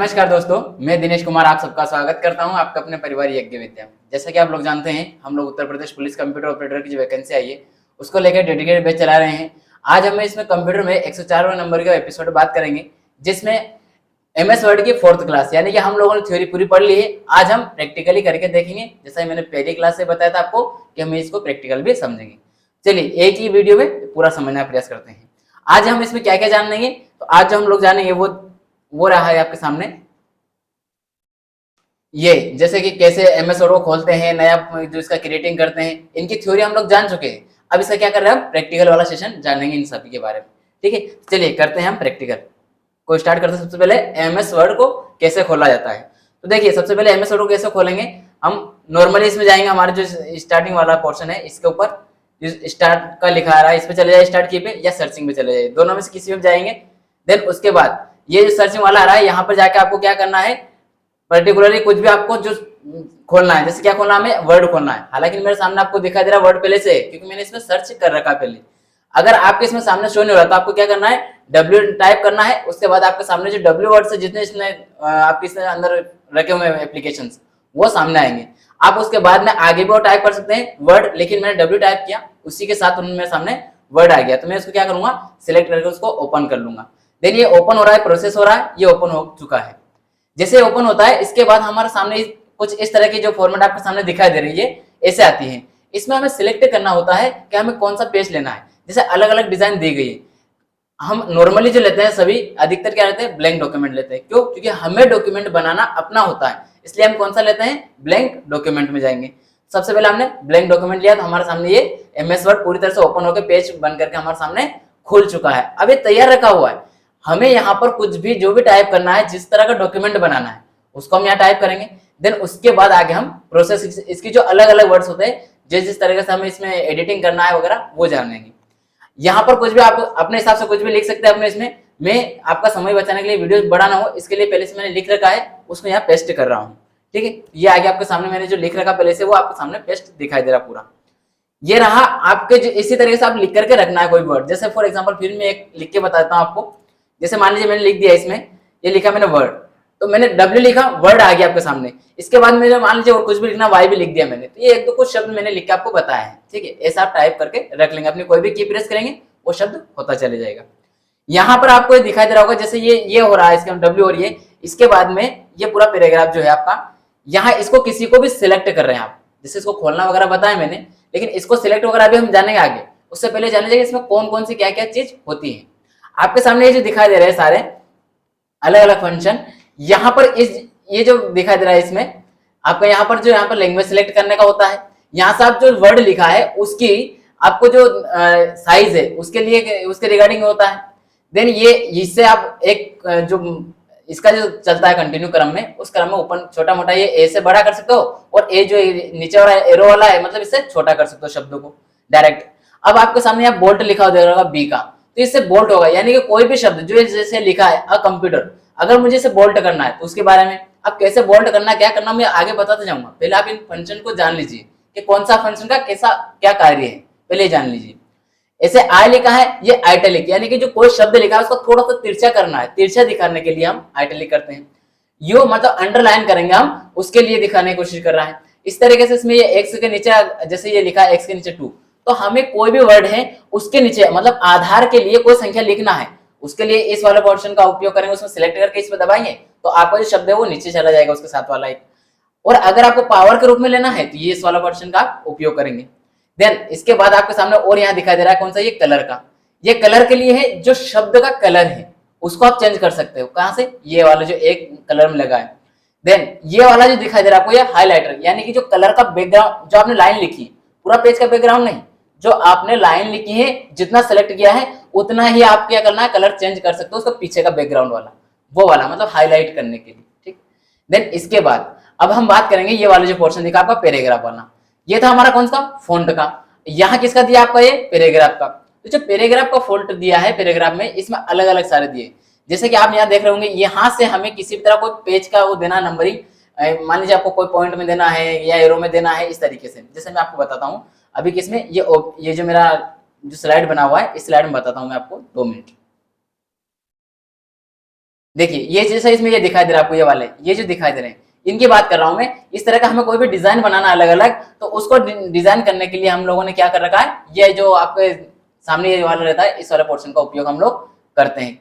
नमस्कार दोस्तों, मैं दिनेश कुमार आप सबका स्वागत करता हूं आपका अपने परिवार यज्ञ विद्या में। जैसा कि आप लोग जानते हैं, हम लोग Uttar Pradesh police computer operator की जो वैकेंसी आई है उसको लेकर डेडिकेटेड बैच चला रहे हैं। आज हम इसमें कंप्यूटर में 104वें नंबर का एपिसोड बात करेंगे, जिसमें एमएस वर्ड की 4th क्लास यानी कि हम लोगों ने थ्योरी पूरी पढ़ ली है। आज हम प्रैक्टिकली करके देखेंगे, जैसा मैंने पहली क्लास से बताया था आपको कि हम इसको प्रैक्टिकल भी समझेंगे। चलिए एक ही वीडियो में पूरा समझने का प्रयास करते हैं। आज हम इसमें क्या क्या जानेंगे, तो आज जो हम लोग जानेंगे वो रहा है आपके सामने। ये जैसे कि कैसे एमएस वर्ड को खोलते हैं, नया जो इसका क्रिएटिंग करते हैं, इनकी थ्योरी हम लोग जान चुके हैं। अब इसका क्या कर रहे हैं, हम प्रैक्टिकल वाला सेशन जानेंगे इन सभी के बारे में। ठीक है, चलिए करते हैं हम प्रैक्टिकल को स्टार्ट करते हैं। सबसे पहले एमएस वर्ड को कैसे खोला जाता है, तो देखिए सबसे पहले एमएस वर्ड को कैसे खोलेंगे। हम नॉर्मली इसमें जाएंगे, हमारे जो स्टार्टिंग वाला पोर्शन है इसके ऊपर स्टार्ट का लिखा आ रहा है, इस पे चले जाए स्टार्ट की पे, या सर्चिंग पे चले जाए, दोनों में से किसी में जाएंगे। देन उसके बाद ये जो सर्चिंग वाला आ रहा है, यहाँ पर जाके आपको क्या करना है, पर्टिकुलरली कुछ भी आपको जो खोलना है, जैसे क्या खोलना है, वर्ड खोलना है। हालांकि मेरे सामने आपको दिखाई दे रहा है वर्ड पहले से, क्योंकि मैंने इसमें सर्च कर रखा है पहले। अगर आपके इसमें सामने शो नहीं हो रहा तो आपको क्या करना है, W टाइप करना है। उसके बाद आपके सामने जो W वर्ड से जितने इसमें आपके इसमें अंदर रखे हुए एप्लीकेशन वो सामने आएंगे। आप उसके बाद में आगे भी और टाइप कर सकते हैं वर्ड, लेकिन मैंने W टाइप किया, उसी के साथ उनमें सामने वर्ड आ गया, तो मैं उसको क्या करूंगा, सिलेक्ट करके उसको ओपन कर लूंगा। देन ये ओपन हो रहा है, प्रोसेस हो रहा है, ये ओपन हो चुका है। जैसे ओपन होता है, इसके बाद हमारे सामने कुछ इस तरह की जो फॉर्मेट आपके सामने दिखाई दे रही है ऐसे आती है। इसमें हमें सिलेक्ट करना होता है कि हमें कौन सा पेज लेना है। जैसे अलग अलग डिजाइन दी गई है, हम नॉर्मली जो लेते हैं सभी अधिकतर क्या लेते हैं, ब्लैंक डॉक्यूमेंट लेते हैं। क्यों? क्योंकि हमें डॉक्यूमेंट बनाना अपना होता है, इसलिए हम कौन सा लेते हैं, ब्लैंक डॉक्यूमेंट में जाएंगे। सबसे पहले हमने ब्लैंक डॉक्यूमेंट लिया, तो हमारे सामने ये एमएस वर्ड पूरी तरह से ओपन होकर पेज बन करके हमारे सामने खुल चुका है। अब ये तैयार रखा हुआ है, हमें यहाँ पर कुछ भी जो भी टाइप करना है, जिस तरह का डॉक्यूमेंट बनाना है उसको हम यहाँ टाइप करेंगे। देन उसके बाद आगे हम प्रोसेस, इसकी जो अलग अलग वर्ड्स होते हैं, जिस तरीके से हमें इसमें एडिटिंग करना है वगैरह वो जानेंगे। यहाँ पर कुछ भी आप अपने हिसाब से कुछ भी लिख सकते हैं अपने इसमें। मैं आपका समय बचाने के लिए, वीडियो बड़ा ना हो इसके लिए पहले से मैंने लिख रखा है, उसको यहाँ पेस्ट कर रहा हूँ। ठीक है, ये आगे आपके सामने मैंने जो लिख रखा पहले से वो आपके सामने पेस्ट दिखाई दे रहा पूरा। ये रहा आपके जो, इसी तरीके से आप लिख करके रखना है कोई वर्ड। जैसे फॉर एग्जाम्पल फिर मैं एक लिख के बताता हूँ आपको। जैसे मान लीजिए मैंने लिख दिया इसमें, ये लिखा मैंने वर्ड, तो मैंने W लिखा, वर्ड आ गया आपके सामने। इसके बाद मैंने मान लीजिए और कुछ भी लिखना, Y भी लिख दिया मैंने, तो ये एक दो कुछ शब्द मैंने लिख के आपको बताया है। ठीक है, ऐसा आप टाइप करके रख लेंगे, अपनी कोई भी की प्रेस करेंगे वो शब्द होता चले जाएगा। यहाँ पर आपको दिखाई दे रहा होगा, जैसे ये हो रहा है इसके W और ये, इसके बाद में ये पूरा पैराग्राफ जो है आपका, यहाँ इसको किसी को भी सिलेक्ट कर रहे हैं आप। जैसे इसको खोलना वगैरह बताया मैंने, लेकिन इसको सिलेक्ट वगैरह अभी हम जानेंगे आगे। उससे पहले जाने जाएंगे इसमें कौन कौन सी क्या क्या चीज होती है। आपके सामने ये जो दिखाई दे रहे हैं सारे अलग अलग फंक्शन, यहाँ पर ये जो दिखाई दे रहा है इसमें आपका, यहाँ पर जो यहाँ पर लैंग्वेज सिलेक्ट करने का होता है। यहाँ से आप जो वर्ड लिखा है उसकी आपको जो साइज है उसके लिए, उसके रिगार्डिंग होता है। देन ये इससे आप एक जो इसका जो चलता है कंटिन्यू क्रम में, उस क्रम में ऊपर छोटा मोटा ये ए से बड़ा कर सकते हो, और ए जो नीचे वाला एरो वाला है मतलब इससे छोटा कर सकते हो शब्दों को डायरेक्ट। अब आपके सामने यहाँ बोल्ट लिखा होगा बी का, तो इससे बोल्ट होगा, यानी कि कोई भी शब्द जो जैसे लिखा है अ कंप्यूटर, अगर मुझे इसे बोल्ट करना है तो उसके बारे में, अब कैसे बोल्ट करना, क्या करना, मैं आगे बताते जाऊंगा। पहले आप इन फंक्शन को जान लीजिए कि कौन सा फंक्शन का कैसा क्या कार्य है, पहले जान लीजिए। ऐसे आई लिखा है, ये आइटैलिक, यानी कि जो कोई शब्द लिखा है उसको थोड़ा सा तिरछा करना है, तिरछा दिखाने के लिए हम आइटैलिक करते हैं। यू मतलब अंडरलाइन करेंगे हम, उसके लिए दिखाने की कोशिश कर रहा है। इस तरीके से इसमें ये एक्स के नीचे, जैसे ये लिखा है एक्स के नीचे 2, तो हमें कोई भी वर्ड है उसके नीचे मतलब आधार के लिए कोई संख्या लिखना है, उसके लिए इस वाले ऑप्शन का उपयोग करेंगे। उसमें सिलेक्ट करके इसमें दबाएंगे तो आपका जो शब्द है वो नीचे चला जाएगा उसके साथ वाला एक। और अगर आपको पावर के रूप में लेना है तो ये इस वाला ऑप्शन का उपयोग करेंगे। देन इसके बाद आपके सामने और यहाँ दिखाई दे रहा है कौन सा, ये कलर का। ये कलर के लिए है, जो शब्द का कलर है उसको आप चेंज कर सकते हो। कहां से, ये वाला जो एक कलर में लगा है। देन ये वाला जो दिखाई दे रहा है आपको, ये हाईलाइटर, यानी कि जो कलर का बैकग्राउंड, जो आपने लाइन लिखी, पूरा पेज का बैकग्राउंड नहीं, जो आपने लाइन लिखी है जितना सेलेक्ट किया है उतना ही आप क्या करना है, कलर चेंज कर सकते हो उसका पीछे का बैकग्राउंड वाला, वो वाला मतलब हाईलाइट करने के लिए। ठीक, देन इसके बाद अब हम बात करेंगे ये वाला जो पोर्शन दिखा आपका पैराग्राफ वाला। ये था हमारा कौन सा, फॉन्ट का। यहाँ किसका दिया आपका, ये पैराग्राफ का। तो जो पैराग्राफ का फॉन्ट दिया है पैराग्राफ में, इसमें अलग अलग सारे दिए, जैसे कि आप यहाँ देख रहे होंगे, यहाँ से हमें किसी भी तरह कोई पेज का वो देना नंबरिंग, मान लीजिए आपको कोई पॉइंट में देना है या एरो में देना है, इस तरीके से। जैसे मैं आपको बताता हूँ अभी किसमें, ये जो मेरा जो स्लाइड बना हुआ है, इस स्लाइड में बताता हूँ मैं आपको, 2 मिनट। देखिए ये जैसा इसमें ये दिखाई दे रहा है आपको, ये वाले ये जो दिखाई दे रहे हैं इनकी बात कर रहा हूं मैं। इस तरह का हमें कोई भी डिजाइन बनाना अलग अलग, तो उसको डिजाइन करने के लिए हम लोगों ने क्या कर रखा है, ये जो आपके सामने ये वाला रहता है इस वाले पोर्शन का उपयोग हम लोग करते हैं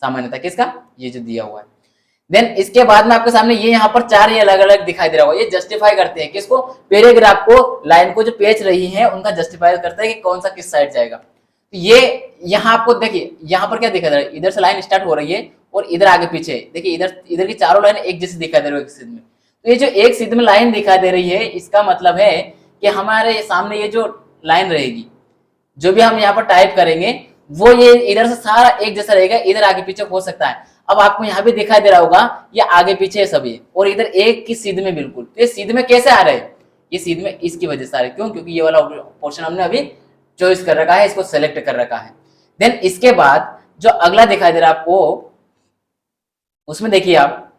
सामान्यतः। किसका, ये जो दिया हुआ है। देन इसके बाद में आपके सामने ये यहाँ पर चार ये अलग अलग दिखाई दे रहा होगा, ये जस्टिफाई करते हैं किसको, पैराग्राफ को, लाइन को जो पेज रही है उनका जस्टिफाई करता है कि कौन सा किस साइड जाएगा। तो ये यहाँ आपको देखिए यहाँ पर क्या दिखाई दे रहा है, इधर से लाइन स्टार्ट हो रही है और इधर आगे पीछे देखिए, इधर इधर की चारों लाइन एक जैसी दिखाई दे रही है एक सिद्ध में। तो ये जो एक सिद्ध में लाइन दिखाई दे रही है इसका मतलब है कि हमारे सामने ये जो लाइन रहेगी, जो भी हम यहाँ पर टाइप करेंगे वो ये इधर से सारा एक जैसा रहेगा, इधर आगे पीछे हो सकता है। अब आपको यहाँ भी दिखाई दे रहा होगा ये आगे पीछे सभी और इधर एक की सीध में बिल्कुल। तो ये सीध में कैसे आ रहे हैं, ये सीध में इसकी वजह से आ रहे हैं, क्यों, क्योंकि ये वाला पोर्शन हमने अभी चॉइस कर रखा है, इसको सेलेक्ट कर रखा है। देन इसके बाद जो अगला दिखाई दे रहा है आपको, उसमें देखिए आप,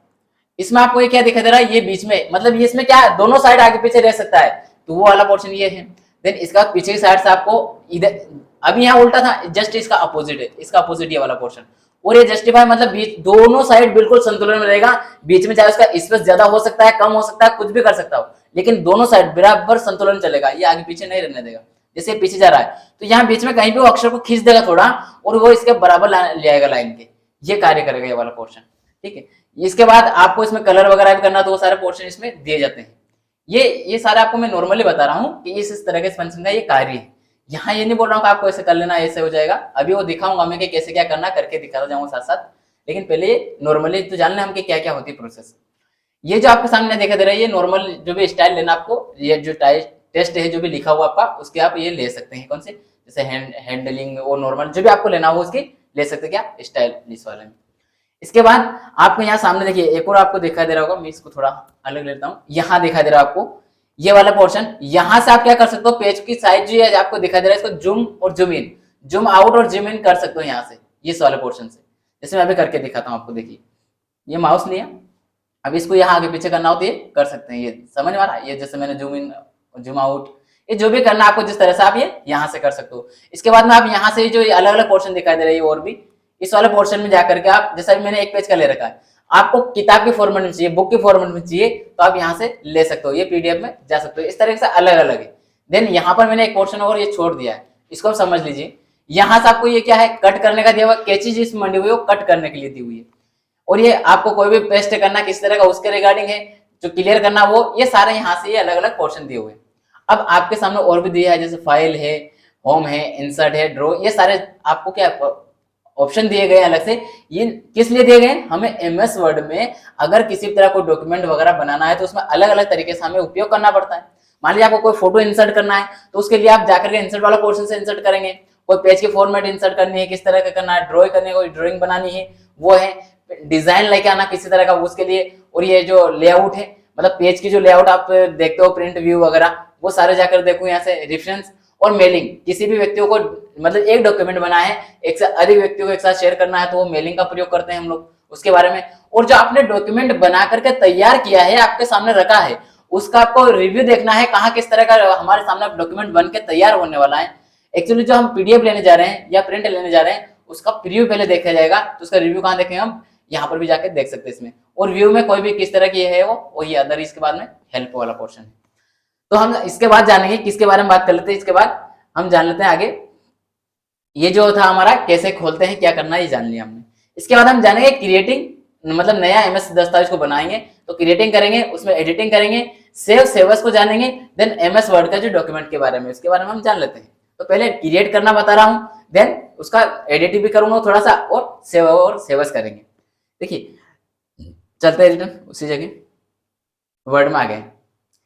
इसमें आपको ये क्या दिखाई दे रहा है, ये बीच में, मतलब ये इसमें क्या दोनों साइड आगे पीछे रह सकता है, तो वो वाला पोर्शन ये है। देन इसका पीछे की साइड से आपको इधर, अभी यहाँ उल्टा था, जस्ट इसका अपोजिट है, इसका अपोजिट ये वाला पोर्शन। और ये जस्टिफाई मतलब बीच दोनों साइड बिल्कुल संतुलन में रहेगा, बीच में चाहे उसका स्पेस ज्यादा हो सकता है, कम हो सकता है, कुछ भी कर सकता हो, लेकिन दोनों साइड बराबर संतुलन चलेगा, ये आगे पीछे नहीं रहने देगा। जैसे पीछे जा रहा है तो यहाँ बीच में कहीं भी वो अक्षर को खींच देगा थोड़ा और वो इसके बराबर ले आएगा लाइन के, ये कार्य करेगा ये वाला पोर्शन। ठीक है, इसके बाद आपको इसमें कलर वगैरह भी करना, तो वो सारे पोर्शन इसमें दिए जाते हैं। ये सारे आपको मैं नॉर्मली बता रहा हूँ कि इस तरह के फंक्शन का ये कार्य है। यहाँ ये नहीं बोल रहा हूँ कि आपको ऐसे कर लेना ऐसे हो जाएगा, अभी वो दिखाऊंगा मैं कि कैसे क्या करना, करके दिखाता जाऊंगा साथ साथ। लेकिन पहले नॉर्मली तो जान लें हम कि क्या क्या होती है प्रोसेस। ये जो आपके सामने दिखा दे रहा है ये नॉर्मल जो भी स्टाइल लेना आपको, ये जो टेस्ट है जो भी लिखा हुआ आपका उसके आप ये ले सकते हैं। कौन से, जैसे हैंडलिंग और नॉर्मल जो भी आपको लेना हो उसकी ले सकते हैं, क्या स्टाइल इस वाले में। इसके बाद आपको यहाँ सामने देखिए एक और आपको दिखाई दे रहा होगा, मैं इसको थोड़ा अलग लेता हूँ, यहाँ दिखाई दे रहा है आपको ये वाला पोर्शन। यहाँ से आप क्या कर सकते हो, पेज की साइज जो है आपको दिखाई दे रहा है, इसको जूम और जूम इन, जूम आउट और जूम इन कर सकते हो यहाँ से, इस वाले पोर्शन से। जैसे मैं अभी करके दिखाता हूँ आपको, देखिए ये माउस लिया, अब इसको यहाँ आगे पीछे करना हो तो ये कर सकते हैं, ये समझ में आ रहा है। ये जैसे मैंने जूम इन जूम आउट, ये जो भी करना आपको जिस तरह से आप ये यहाँ से कर सकते हो। इसके बाद में आप यहाँ से जो अलग अलग पोर्शन दिखाई दे रही है और भी, इस वाले पोर्शन में जाकर के आप, जैसा मैंने एक पेज का ले रखा है, आपको किताब के फॉर्मेट में चाहिए, बुक के फॉर्मेट में चाहिए, तो आप यहाँ से ले सकते हो, ये पीडीएफ में जा सकते हो। इस तरह से अलग अलग है। देन यहाँ पर मैंने एक पोर्शन और ये छोड़ दिया है, इसको आप समझ लीजिए। यहाँ से आपको ये क्या है, कट करने का दिया हुआ, कैची जिस मंडी हुई है वो कट करने के लिए दी हुई है। और ये आपको कोई भी पेस्ट करना किस तरह का उसके रिगार्डिंग है, जो क्लियर करना वो, ये सारे यहाँ से ये अलग अलग पोर्शन दिए हुए हैं। अब आपके सामने और भी दिया है, जैसे फाइल है, होम है, इंसर्ट है, ड्रॉ, ये सारे आपको क्या ऑप्शन दिए गए अलग से। ये किस लिए दिए गए, हमें एमएस वर्ड में अगर किसी तरह कोई डॉक्यूमेंट वगैरह बनाना है तो उसमें अलग अलग तरीके से हमें उपयोग करना पड़ता है। मान लीजिए आपको कोई फोटो इंसर्ट करना है तो उसके लिए आप जाकर के इंसर्ट वाला पोर्शन से इंसर्ट करेंगे। कोई पेज के फॉर्मेट इंसर्ट करनी है, किस तरह का करना है, ड्रॉ करनी है, कोई ड्राइंग बनानी है, वो है। डिजाइन लेके आना किसी तरह का उसके लिए, और ये जो लेआउट है, मतलब पेज की जो लेआउट आप देखते हो, प्रिंट व्यू वगैरह, वो सारे जाकर देखो यहाँ से। रेफरेंस और मेलिंग, किसी भी व्यक्तियों को, मतलब एक डॉक्यूमेंट बना है एक से अधिक व्यक्तियों को एक साथ शेयर करना है तो वो मेलिंग का प्रयोग करते हैं हम लोग, उसके बारे में। और जो आपने डॉक्यूमेंट बना करके तैयार किया है, आपके सामने रखा है, उसका आपको रिव्यू देखना है, कहाँ किस तरह का हमारे सामने डॉक्यूमेंट बन के तैयार होने वाला है। एक्चुअली जो हम पीडीएफ लेने जा रहे हैं या प्रिंट लेने जा रहे हैं उसका प्रीव्यू पहले देखा जाएगा, तो उसका रिव्यू कहाँ देखेंगे हम, यहाँ पर भी जाकर देख सकते हैं इसमें। और व्यू में कोई भी किस तरह की है वो वही अदर, इसके बाद में हेल्प वाला पोर्शन है। तो हम इसके बाद जानेंगे किसके बारे में बात कर लेते हैं, इसके बाद हम जान लेते हैं आगे। ये जो था हमारा कैसे खोलते हैं, क्या करना है, ये जान लिया हमने। इसके बाद हम जानेंगे क्रिएटिंग, मतलब नया एमएस दस्तावेज को बनाएंगे तो क्रिएटिंग करेंगे, उसमें एडिटिंग करेंगे, सेवर्स को जानेंगे। देन एमएस वर्ड का जो डॉक्यूमेंट के बारे में, उसके बारे में हम जान लेते हैं। तो पहले क्रिएट करना बता रहा हूँ, देन उसका एडिट भी करूंगा थोड़ा सा, और सेवर्स करेंगे। देखिए चलते हैं रिटर्न उसी जगह वर्ड में आ गए।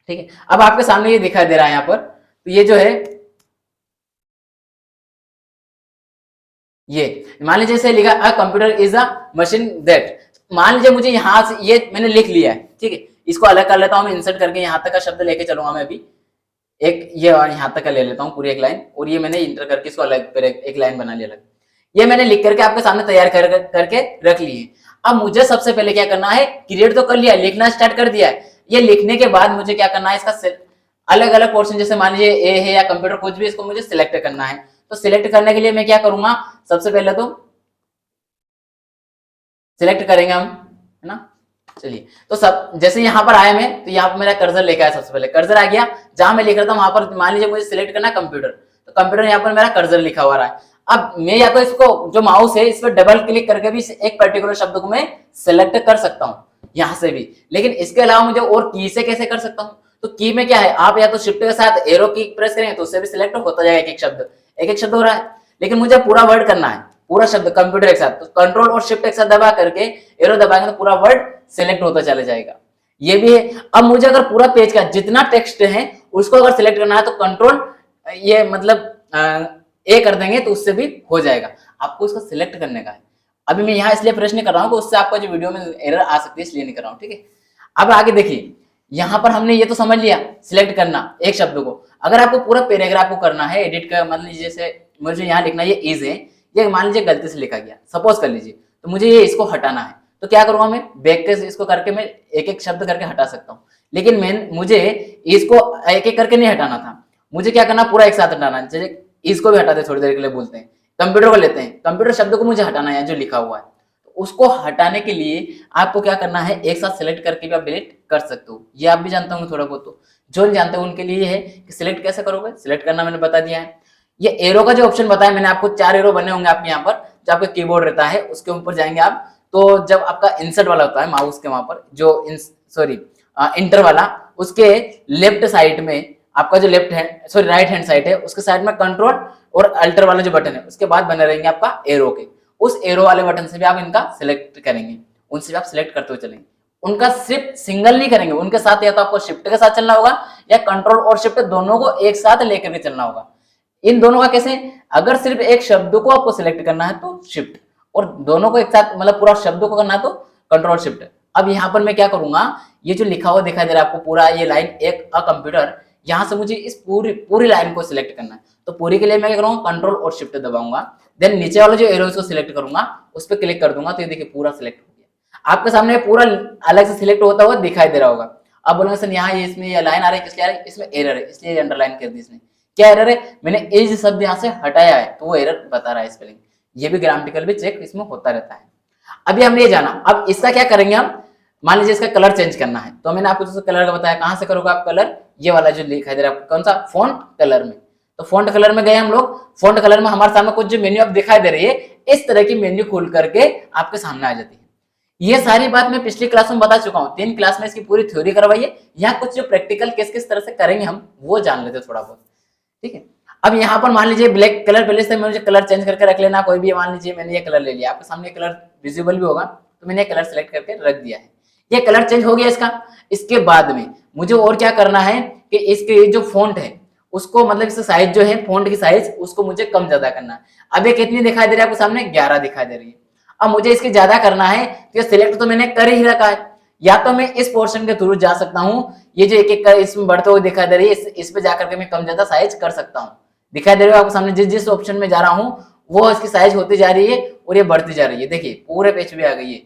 ठीक है, अब आपके सामने ये दिखाई दे रहा है यहाँ पर, तो ये जो है, ये मान लीजिए जैसे लिखा a computer is a machine that, मान लीजिए मुझे यहाँ से ये मैंने लिख लिया है, ठीक है, इसको अलग कर लेता हूँ मैं, इंसर्ट करके यहाँ तक का शब्द लेके चलूंगा मैं अभी। एक ये यहाँ तक का ले लेता हूँ पूरी एक लाइन, और ये मैंने इंटर करके इसको अलग फिर एक लाइन बना लिया अलग। ये मैंने लिख करके आपके सामने तैयार करके रख ली है। अब मुझे सबसे पहले क्या करना है, क्रिएट तो कर लिया, लिखना स्टार्ट कर दिया है। ये लिखने के बाद मुझे क्या करना है, इसका अलग अलग पोर्शन, जैसे मान लीजिए ए है या कंप्यूटर कुछ भी, इसको मुझे सिलेक्ट करना है। तो सिलेक्ट करने के लिए मैं क्या करूंगा, सबसे पहले तो सिलेक्ट करेंगे हम, है ना। चलिए, तो सब जैसे यहाँ पर आया मैं, तो यहाँ पर मेरा कर्सर लेकर आया, सबसे पहले कर्सर आ गया, जहां मैं लिख रहा था वहां पर मान लीजिए मुझे सिलेक्ट करना है कंप्यूटर, तो कंप्यूटर यहाँ पर मेरा कर्सर लिखा हुआ रहा है। अब मैं या तो इसको जो माउस है इस पर डबल क्लिक करके भी एक पर्टिकुलर शब्द को मैं सिलेक्ट कर सकता हूँ यहाँ से भी, लेकिन इसके अलावा मुझे और की से कैसे कर सकता हूँ, तो की में क्या है, आप या तो शिफ्ट के साथ एरो की प्रेस करेंगे तो उससे भी सिलेक्ट होता जाएगा, एक एक शब्द हो रहा है। लेकिन मुझे पूरा वर्ड करना है, पूरा शब्द कंप्यूटर एक साथ, तो कंट्रोल और शिफ्ट एक साथ दबा करके एरो दबाएंगे तो पूरा वर्ड सिलेक्ट होता चला जाएगा। ये भी है। अब मुझे अगर पूरा पेज का जितना टेक्स्ट है उसको अगर सिलेक्ट करना है तो कंट्रोल ये मतलब ए कर देंगे तो उससे भी हो जाएगा। आपको इसको सिलेक्ट करने का है। अभी मैं यहाँ इसलिए प्रश्न कर रहा हूँ कि उससे आपका जो वीडियो में एरर आ सकती है, इसलिए नहीं कर रहा हूँ, ठीक है। अब आगे देखिए, यहाँ पर हमने ये तो समझ लिया सिलेक्ट करना एक शब्द को। अगर आपको पूरा पैराग्राफ को करना है एडिट का, मान लीजिए जैसे मुझे यहाँ लिखना ये इज है, ये मान लीजिए गलती से लिखा गया, सपोज कर लीजिए, तो मुझे ये इसको हटाना है, तो क्या करूंगा मैं, बैक के इसको करके मैं एक एक शब्द करके हटा सकता हूँ। लेकिन मुझे इसको एक एक करके नहीं हटाना था, मुझे क्या करना, पूरा एक साथ हटाना है। जैसे इसको भी हटाते थोड़ी देर के लिए बोलते हैं, कंप्यूटर को लेते हैं, कंप्यूटर शब्द को मुझे हटाना है जो लिखा हुआ है, तो उसको हटाने के लिए आपको क्या करना है, एक साथ सिलेक्ट करके भी आप डिलीट कर सकते हो। ये आप भी जानता हूँ थोड़ा बहुत, तो जो नहीं जानते हो उनके लिए है कि सिलेक्ट कैसे करोगे। सिलेक्ट करना मैंने बता दिया है। ये एरो का जो ऑप्शन बताया मैंने आपको, 4 एरो बने होंगे आपके यहाँ पर, जो आपका कीबोर्ड रहता है उसके ऊपर जाएंगे आप, तो जब आपका इंसर्ट वाला होता है माउस के वहां पर जो इंटर वाला, उसके लेफ्ट साइड में आपका जो राइट हैंड साइड है उसके साइड में कंट्रोल और अल्टर वाला जो बटन है उसके बाद बने रहेंगे आपका एरो के, उस एरो वाले बटन से भी आप इनका सिलेक्ट करेंगे, उनसे भी आप सिलेक्ट करते हुए चलेंगे। उनका सिर्फ सिंगल नहीं करेंगे, उनके साथ या तो आपको शिफ्ट के साथ चलना होगा या कंट्रोल और शिफ्ट दोनों को एक साथ लेकर के चलना होगा। इन दोनों का कैसे, अगर सिर्फ एक शब्द को आपको सिलेक्ट करना है तो शिफ्ट, और दोनों को एक साथ मतलब पूरा शब्द को करना है तो कंट्रोल शिफ्ट। अब यहाँ पर मैं क्या करूंगा, ये जो लिखा हुआ दिखाई दे रहा है आपको पूरा ये लाइन एक अ कंप्यूटर, यहाँ से मुझे इस पूरी लाइन को सिलेक्ट करना है, तो पूरी के लिए मैं क्या करूंगा, कंट्रोल और शिफ्ट दबाऊंगा, देन नीचे वाला जो एरो को सिलेक्ट करूंगा उस पर क्लिक कर दूंगा, तो ये देखिए पूरा सिलेक्ट हो गया। आपके सामने पूरा अलग से सिलेक्ट होता हुआ दिखाई दे रहा होगा। अब बोलेंगे सर यहाँ इसमें ये लाइन आ रही है, किसलिए आ रही है, इसमें एरर है इसलिए अंडरलाइन कर दी इसने। क्या एरर है, मैंने एज शब्द यहाँ से हटाया है तो वो एरर बता रहा है स्पेलिंग। ये भी ग्रामेटिकल भी चेक इसमें होता रहता है। अभी हमने ये जाना, अब इसका क्या करेंगे हम, मान लीजिए इसका कलर चेंज करना है, तो मैंने आपको जैसे कलर का बताया, कहां से करोगे आप कलर, ये वाला जो दिखाई दे रहा है कौन सा, फॉन्ट कलर में। तो फॉन्ट कलर में गए हम लोग, फॉन्ट कलर में हमारे सामने कुछ जो मेन्यू अब दिखाई दे रही है, इस तरह की मेन्यू खोल करके आपके सामने आ जाती है। ये सारी बात मैं पिछली क्लास में बता चुका हूँ, 3 क्लास में इसकी पूरी थ्योरी करवाई है। यहाँ कुछ जो प्रैक्टिकल किस तरह से करेंगे हम वो जान लेते थोड़ा बहुत, ठीक है। अब यहाँ पर मान लीजिए ब्लैक कलर पहले से मुझे कलर चेंज करके रख लेना, कोई भी, मान लीजिए मैंने ये कलर ले लिया, आपके सामने कलर विजिबल भी होगा, तो मैंने कलर सेलेक्ट करके रख दिया है, ये कलर चेंज हो गया इसका। इसके बाद में मुझे और क्या करना है कि इसके जो फॉन्ट है उसको मतलब इसका साइज जो है फॉन्ट की साइज उसको मुझे कम ज्यादा करना है। अब ये कितनी दिखाई दे रही है आपके सामने, 11 दिखाई दे रही है। अब मुझे इसकी ज्यादा करना है तो सिलेक्ट तो मैंने कर ही रखा है, या तो मैं इस पोर्शन के थ्रू जा सकता हूँ, ये जो एक एक इसमें बढ़ते हुए दिखाई दे रही है इस पे जाकर के मैं कम ज्यादा साइज कर सकता हूँ। दिखाई दे रही है आपके सामने, जिस ऑप्शन में जा रहा हूँ वो इसकी साइज होती जा रही है और ये बढ़ती जा रही है। देखिए पूरे पेज पे आ गई है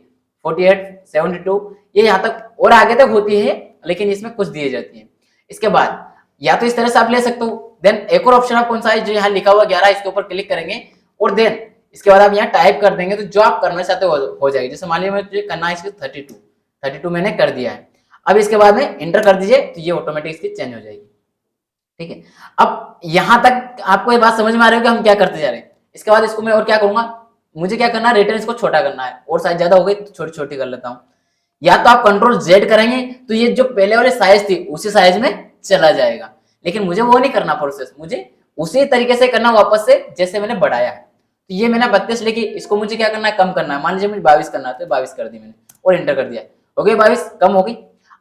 48, 72, ये यहाँ तक और आगे तक होती है, लेकिन इसमें कुछ दिए जाती है। इसके बाद या तो इस तरह से आप ले सकते हो, देन एक और ऑप्शन आप कौन सा है जो यहाँ लिखा हुआ 11, इसके ऊपर क्लिक करेंगे और देन इसके बाद आप यहाँ टाइप कर देंगे तो जो आप करना चाहते हो जाएगी। जैसे मान लीजिए मुझे करना है इसके 32 मैंने कर दिया है। अब इसके बाद में इंटर कर दीजिए तो ये ऑटोमेटिक इसकी चेंज हो जाएगी, ठीक है। अब यहां तक आपको ये बात समझ में आ रही है कि हम क्या करते जा रहे हैं। इसके बाद इसको मैं और क्या करूंगा, मुझे क्या करना है, रेटर इसको छोटा करना है, और साइज ज्यादा हो गई तो छोटी छोटी कर लेता हूं। या तो आप कंट्रोल Z करेंगे तो ये जो पहले वाले साइज थी उसी साइज में चला जाएगा, लेकिन मुझे वो नहीं करना प्रोसेस, मुझे उसी तरीके से करना वापस से जैसे मैंने बढ़ाया है। तो ये मैंने 32 लिखी, इसको मुझे क्या करना है, कम करना है। मान लीजिए मुझे 22 करना है तो 22 कर दी मैंने और इंटर कर दिया, हो गई 22, कम हो गई।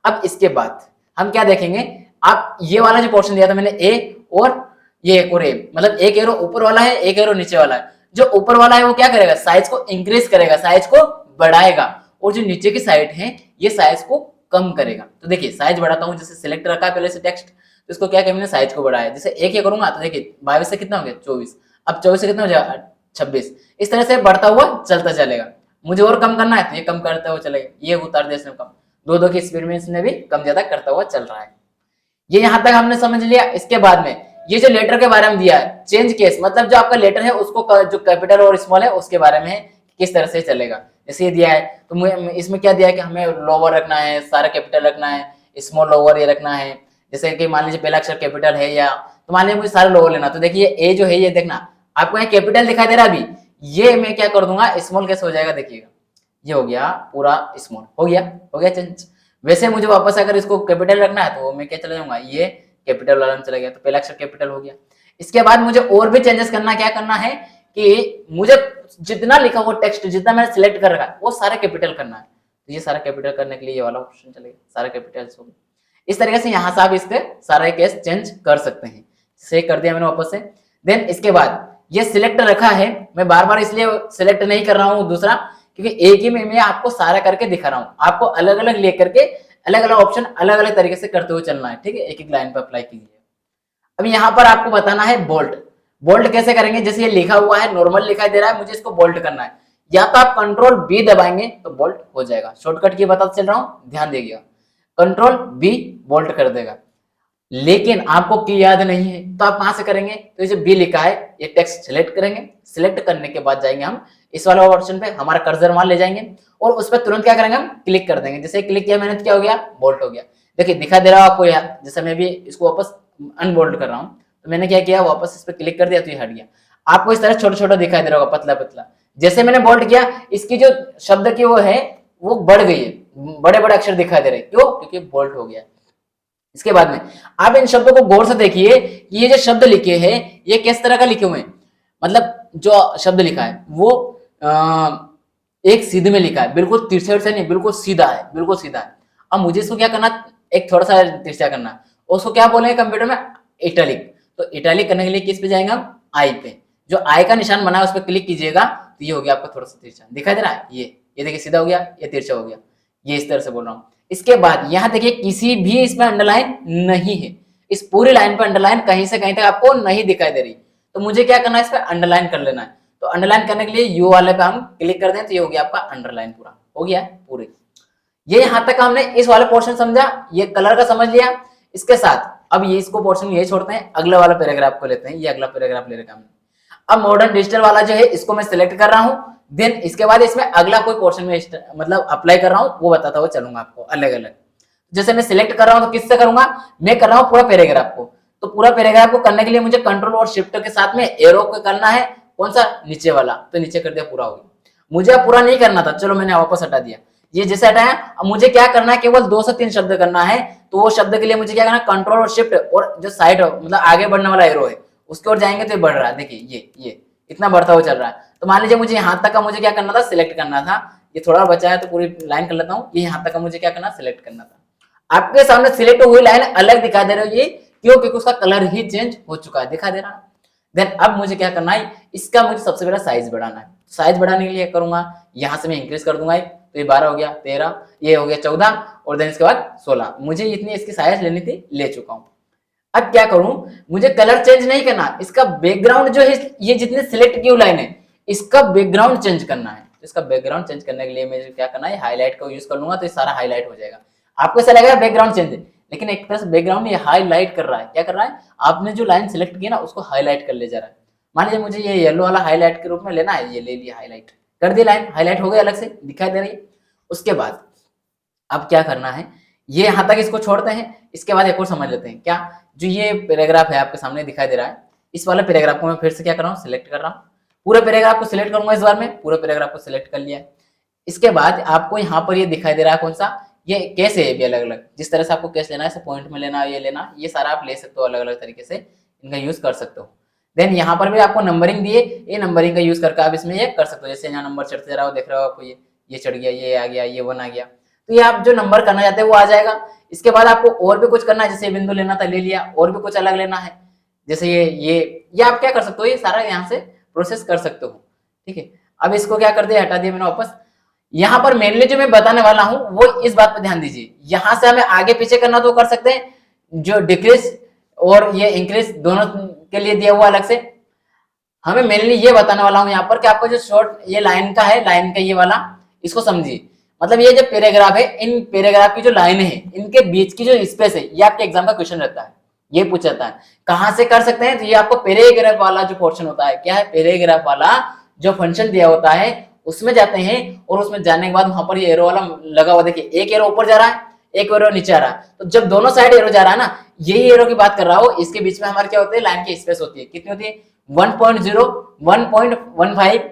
अब इसके बाद हम क्या देखेंगे, आप ये वाला जो पोर्शन दिया था मैंने ए और ये एक और ए, मतलब एक एरो ऊपर वाला है एक एरो नीचे वाला है। जो ऊपर वाला है वो क्या करेगा, साइज को इंक्रीज करेगा, साइज को बढ़ाएगा, और जो नीचे की साइड है ये साइज को कम करेगा। तो देखिए साइज बढ़ाता हूँ, जैसे सिलेक्ट रखा है पहले से टेक्स्ट, तो इसको क्या मैंने साइज को बढ़ाया। जैसे एक ये करूंगा तो देखिए 22 से कितना हो गया 24, अब 24 से कितना हो जाएगा 26, इस तरह से बढ़ता हुआ चलता चलेगा। मुझे और कम करना है तो ये कम करता हुआ चलेगा, ये उतार दिया इसने कम, दो की स्पीड में इसने भी कम ज्यादा करता हुआ चल रहा है। ये यहां तक हमने समझ लिया। इसके बाद में ये जो लेटर के बारे में दिया है, चेंज केस, मतलब जो आपका लेटर है उसको जो कैपिटल और स्मॉल है उसके बारे में है, किस तरह से चलेगा। जैसे ये दिया है तो इसमें क्या दिया है कि हमें लोअर रखना है, सारा कैपिटल रखना है, स्मॉल लोअर ये रखना है। जैसे कि मान लीजिए पहला अक्षर कैपिटल है या तो मान लीजिए मुझे सारे लोअर लेना, तो देखिए ए जो है ये देखना आपको यहाँ कैपिटल दिखाई दे रहा है, अभी ये मैं क्या कर दूंगा स्मॉल कैसे हो जाएगा, देखिएगा ये हो गया पूरा स्मॉल, हो गया चेंज। वैसे मुझे वापस अगर इसको कैपिटल रखना है तो मैं क्या चला जाऊंगा, ये कैपिटल वाला में चला गया तो पहला अक्षर कैपिटल हो गया। इसके बाद मुझे और भी चेंजेस करना, क्या करना है कि मुझे जितना लिखा हुआ टेक्स्ट जितना मैंने सिलेक्ट कर रखा है वो सारा कैपिटल करना है। तो ये सारा कैपिटल करने के लिए ये वाला ऑप्शन चलेगा, सारा कैपिटल्स हो गया। इस तरीके से यहाँ से आप इसके सारे केस चेंज कर सकते हैं। से कर दिया मैंने वापस से। देन इसके बाद ये सिलेक्ट रखा है, मैं बार बार इसलिए सिलेक्ट नहीं कर रहा हूँ दूसरा, क्योंकि एक ही में मैं आपको सारा करके दिखा रहा हूँ, आपको अलग अलग लेकर के अलग अलग ऑप्शन अलग अलग तरीके से करते हुए चलना है, ठीक है, एक एक लाइन पर अप्लाई कीजिए। अब यहाँ पर आपको बताना है बोल्ट। बोल्ट कैसे करेंगे, जैसे ये लिखा हुआ है नॉर्मल दिखाई दे रहा है, मुझे इसको बोल्ट करना है, या तो आप कंट्रोल बी दबाएंगे तो बोल्ट हो जाएगा। शॉर्टकट की बताता चल रहा हूँ, ध्यान दीजिएगा, कंट्रोल बी बोल्ट कर देगा। लेकिन आपको की याद नहीं है तो आप कहां से करेंगे, तो ये जो बी लिखा है ये टेक्स्ट सिलेक्ट करेंगे। सिलेक्ट करने के बाद जाएंगे हम इस वाला ऑप्शन पे, हमारा कर्सर वहां ले जाएंगे और उस पर तुरंत क्या करेंगे, हम क्लिक कर देंगे। जैसे क्लिक किया मैंने तो क्या हो गया, बोल्ट हो गया। देखिए दिखा दे रहा है आपको यार, जैसे मैं भी इसको वापस अनबोल्ट कर रहा हूँ तो मैंने क्या किया, वापस इस पर क्लिक कर दिया तो ये हट गया। आपको इस तरह छोटा छोटा दिखाई दे रहा होगा, पतला पतला। जैसे मैंने बोल्ट किया इसकी जो शब्द की वो है वो बढ़ गई है, बड़े बड़े अक्षर दिखाई दे रहे, क्यों, क्योंकि बोल्ट हो गया। इसके बाद में आप इन शब्दों को गौर से देखिए, ये जो शब्द लिखे हैं ये किस तरह का लिखे हुए हैं, मतलब जो शब्द लिखा है वो एक सीधे में लिखा है, बिल्कुल तिरछे से नहीं, बिल्कुल सीधा है, बिल्कुल सीधा है। अब मुझे इसको क्या करना, एक थोड़ा सा तिरछा करना, उसको क्या बोलेंगे कंप्यूटर में, इटैलिक। तो इटैलिक करने के लिए किस पे जाएंगे हम, आई पे। जो आई का निशान बना है उस पर क्लिक कीजिएगा तो ये हो गया आपका थोड़ा सा तिरछा दिखाई दे रहा है, ये देखिए सीधा हो गया, ये तिरछा हो गया, ये इस तरह से बोल रहा हूँ। इसके बाद यहाँ देखिए किसी भी इसमें अंडरलाइन नहीं है, इस पूरी लाइन पर अंडरलाइन कहीं से कहीं तक आपको नहीं दिखाई दे रही, तो मुझे क्या करना है, इस पर अंडरलाइन कर लेना है। तो अंडरलाइन करने के लिए यू वाले पे हम क्लिक कर दें तो ये हो गया आपका अंडरलाइन, पूरा हो गया पूरे। ये यहाँ तक हमने इस वाले पोर्शन समझा, ये कलर का समझ लिया। इसके साथ अब ये इसको पोर्शन ये छोड़ते हैं, अगले वाला पैराग्राफ को लेते हैं, ये अगला पैराग्राफ ले रखा हमने। अब मॉडर्न डिजिटल वाला जो है इसको मैं सिलेक्ट कर रहा हूँ, देन इसके बाद इसमें अगला कोई पोर्शन में मतलब अप्लाई कर रहा हूँ वो बताता हुआ चलूंगा आपको अलग अलग। जैसे मैं सिलेक्ट कर रहा हूँ तो किससे करूंगा, मैं कर रहा हूँ पूरा पैराग्राफ को। तो पूरा पैराग्राफ को करने के लिए मुझे कंट्रोल और शिफ्ट के साथ में एरो को करना है, कौन सा, नीचे वाला, तो नीचे कर दिया, पूरा हो गया। मुझे अब पूरा नहीं करना था, चलो मैंने वापस हटा दिया, ये जैसे हटाया। अब मुझे क्या करना है, केवल 2 से 3 शब्द करना है, तो वो शब्द के लिए मुझे क्या करना है, कंट्रोल और शिफ्ट और जो साइड मतलब आगे बढ़ने वाला एरो है उसके ओर जाएंगे तो ये बढ़ रहा है, देखिए ये इतना बढ़ता हुआ चल रहा है। तो मान लीजिए मुझे यहाँ तक का मुझे क्या करना था, सिलेक्ट करना था, ये थोड़ा बचा है तो पूरी लाइन कर लेता हूँ, ये यहाँ तक का मुझे क्या करना, सिलेक्ट करना था। आपके सामने सिलेक्ट हुई लाइन अलग दिखा दे रही है, क्यों, क्योंकि उसका कलर ही चेंज हो चुका है, दिखा दे रहा है। देन अब मुझे क्या करना है, इसका मुझे सबसे पहले साइज बढ़ाना है। साइज बढ़ाने के लिए करूंगा, यहाँ से मैं इंक्रीज कर दूंगा, तो ये 12 हो गया, 13, ये हो गया 14 और देन इसके बाद 16। मुझे इतनी इसकी साइज लेनी थी, ले चुका हूँ। अब क्या करूं, मुझे कलर चेंज नहीं करना, इसका बैकग्राउंड जो है, ये जितने सिलेक्ट की लाइन है इसका बैकग्राउंड चेंज करना है। इसका बैकग्राउंड चेंज करने के लिए मुझे क्या करना है, हाईलाइट का यूज कर लूंगा तो ये सारा हाईलाइट हो जाएगा। आपको ऐसा लगेगा बैकग्राउंड चेंज है, लेकिन एक तरह से बैकग्राउंड ये हाईलाइट कर रहा है। क्या कर रहा है, आपने जो लाइन सिलेक्ट की ना उसको हाईलाइट कर ले जा रहा है। मान लीजिए मुझे ये येलो वाला हाईलाइट के रूप में लेना है, ये ले लिया, हाईलाइट कर दी, लाइन हाईलाइट हो गई, अलग से दिखाई दे रही है। उसके बाद अब क्या करना है, ये यहां तक इसको छोड़ते हैं। इसके बाद एक और समझ लेते हैं, क्या, जो ये पैराग्राफ है आपके सामने दिखाई दे रहा है, इस वाले पैराग्राफ को मैं फिर से क्या कर रहा हूँ, सिलेक्ट कर रहा हूँ। पूरे पैराग्राफ को सिलेक्ट करूंगा इस बार में, पूरे पैराग्राफ को सिलेक्ट कर लिया। इसके बाद आपको यहाँ पर ये दिखाई दे रहा है कौन सा, ये केस है, भी अलग अलग, जिस तरह से आपको केस लेना है, पॉइंट में लेना, ये लेना, ये सारा आप ले सकते हो, अलग अलग तरीके से इनका यूज कर सकते हो। देन यहाँ पर भी आपको नंबरिंग दिए, ये नंबरिंग का यूज करके आप इसमें ये कर सकते हो। जैसे यहाँ नंबर चढ़ते जा रहा हो, देख रहे हो आपको ये चढ़ गया, ये आ गया, ये 1 आ गया, तो ये आप जो नंबर करना चाहते हैं वो आ जाएगा। इसके बाद आपको और भी कुछ करना है, जैसे बिंदु लेना था, ले लिया, और भी कुछ अलग लेना है, जैसे ये आप क्या कर सकते हो, ये सारा यहाँ से प्रोसेस कर सकते हो, ठीक है। अब इसको क्या कर दिया, हटा दिया मैंने वापस। यहाँ पर मेनली जो मैं बताने वाला हूँ वो इस बात पर ध्यान दीजिए, यहाँ से हमें आगे पीछे करना तो कर सकते हैं, जो डिक्रीज और ये इंक्रीज दोनों के लिए दिया हुआ अलग से। हमें मेनली ये बताने वाला हूँ यहाँ पर कि आपको जो शॉर्ट ये लाइन का है, लाइन का ये वाला, इसको समझिए। मतलब ये जो पैराग्राफ है, इन पैराग्राफ की जो लाइन है, इनके बीच की जो स्पेस है, ये आपके एग्जाम का क्वेश्चन रहता है, ये पूछा जाता है। कहाँ से कर सकते हैं, तो ये आपको पैराग्राफ वाला जो पोर्शन होता है, क्या है, पैराग्राफ वाला जो फंक्शन दिया होता है उसमें जाते हैं और उसमें जाने के बाद वहां पर ये एरो वाला लगा हुआ, देखिए एक एरो ऊपर जा रहा है, एक एरो नीचे आ रहा है, तो जब दोनों साइड एरो जा रहा है ना, यही एरो की बात कर रहा हूं, इसके बीच में हमारे क्या होते हैं, लाइन की स्पेस होती है, कितनी होती है 1.0, 1.15,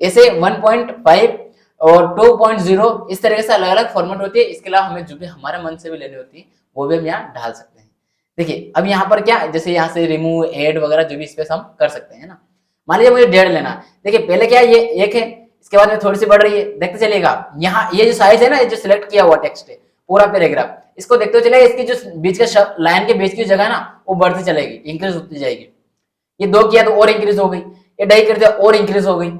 ऐसे 1.5 और 2.0, इस तरीके से अलग अलग फॉर्मेट होती है। इसके अलावा हमें जो भी हमारे मन से भी लेनी होती है वो भी हम यहाँ डाल सकते हैं। देखिए अब यहाँ पर क्या, जैसे यहाँ से रिमूव एड वगैरह जो भी स्पेस हम कर सकते हैं ना। मान लीजिए मुझे 1.5 लेना है, देखिए पहले क्या ये एक है, इसके बाद में थोड़ी सी बढ़ रही है, देखते चलिएगा यहाँ ये जो साइज है ना, ये जो सिलेक्ट किया हुआ टेक्स्ट है पूरा पैराग्राफ, इसको देखते हुए चलेगा, इसकी जो बीच का लाइन के बीच की जगह ना वो बढ़ती चलेगी, इंक्रीज होती जाएगी। ये 2 किया तो और इंक्रीज हो गई, ये 2.5 कर दिया और इंक्रीज हो गई,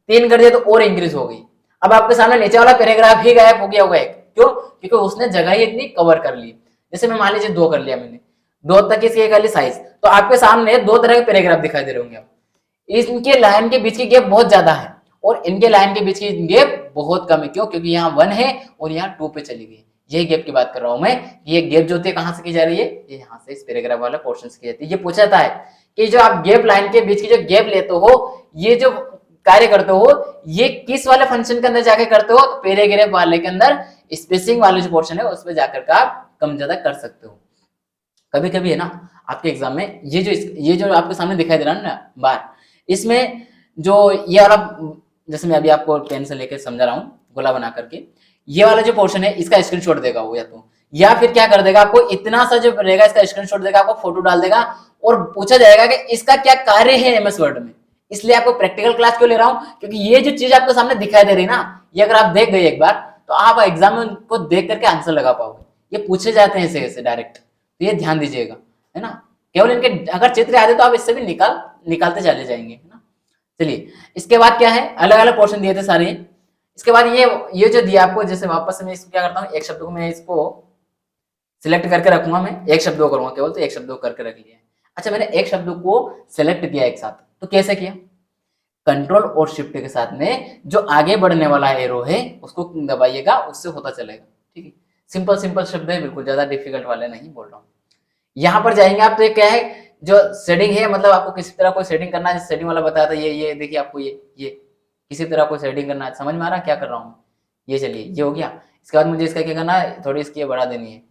3 कर दिया तो और इंक्रीज हो गई। अब आपके सामने नीचे वाला पैराग्राफ ही गायब हो गया होगा एक, क्यों? क्योंकि उसने जगह ही इतनी कवर कर ली। जैसे मैं मान लीजिए 2 कर लिया मैंने, 2 तक इसकी कर ली साइज, तो आपके सामने 2 तरह के पैराग्राफ दिखाई दे रहे होंगे। इनके लाइन के बीच की गैप बहुत ज्यादा है और इनके लाइन के बीच की गैप बहुत कम है, क्यों? क्योंकि यहाँ 1 है और यहाँ 2 पे चली गई। यही गैप की बात कर रहा हूं मैं, ये गैप जो होती है कहां से की जा रही है, ये यहाँ से इस पैराग्राफ वाला पोर्शन से की जाती है। ये पूछा जाता है कि जो आप गैप लाइन के बीच की जो गैप लेते हो, ये जो कार्य करते हो, ये किस वाले फंक्शन के अंदर जाकर करते हो? तो पैराग्राफ वाले के अंदर स्पेसिंग वाले जो पोर्शन है उस पर जाकर का आप कम ज्यादा कर सकते हो। कभी कभी है ना आपके एग्जाम में ये जो आपके सामने दिखाई दे रहा है ना बार, इसमें जो ये वाला, जैसे मैं अभी आपको पेन से लेकर समझा रहा हूँ गोला बना करके, ये वाला जो पोर्शन है इसका स्क्रीनशॉट देगा वो, या फिर क्या कर देगा, आपको इतना सा जो रहेगा इसका स्क्रीनशॉट देगा, आपको फोटो डाल देगा और पूछा जाएगा कि इसका क्या कार्य है एमएस वर्ड में। इसलिए आपको प्रैक्टिकल क्लास क्यों ले रहा हूं, क्योंकि ये जो चीज आपके सामने दिखाई दे रही है ना, ये अगर आप देख गए एक बार तो आप एग्जाम में उनको देख करके आंसर लगा पाओगे। ये पूछे जाते हैं ऐसे डायरेक्ट, तो ये ध्यान दीजिएगा, है ना। केवल इनके अगर चित्र आते तो आप इससे भी निकालते चले जाएंगे, है ना। चलिए इसके बाद क्या है, अलग अलग पोर्शन दिए थे सारे। इसके बाद ये जो दिया आपको, जैसे वापस मैं इसको क्या करता हूँ, एक शब्द को मैं इसको सिलेक्ट करके रखूंगा, मैं एक शब्द को करूंगा केवल, तो एक शब्द को करके रख लिया। अच्छा मैंने एक शब्द को सिलेक्ट किया एक साथ, तो कैसे किया, कंट्रोल और शिफ्ट के साथ में जो आगे बढ़ने वाला एरो है उसको दबाइएगा, उससे होता चलेगा। ठीक है, सिंपल सिंपल शब्द है, बिल्कुल ज्यादा डिफिकल्ट वाले नहीं बोल रहा हूँ। यहाँ पर जाएंगे आप तो ये क्या है, जो सेटिंग है, मतलब आपको किसी तरह कोई सेटिंग करना है, सेटिंग वाला बताया था, ये देखिए आपको ये किसी तरह कोई सेटिंग करना है, समझ में आ रहा है क्या कर रहा हूँ। ये चलिए ये हो गया। इसके बाद मुझे इसका क्या करना है, थोड़ी इसकी बढ़ा देनी है,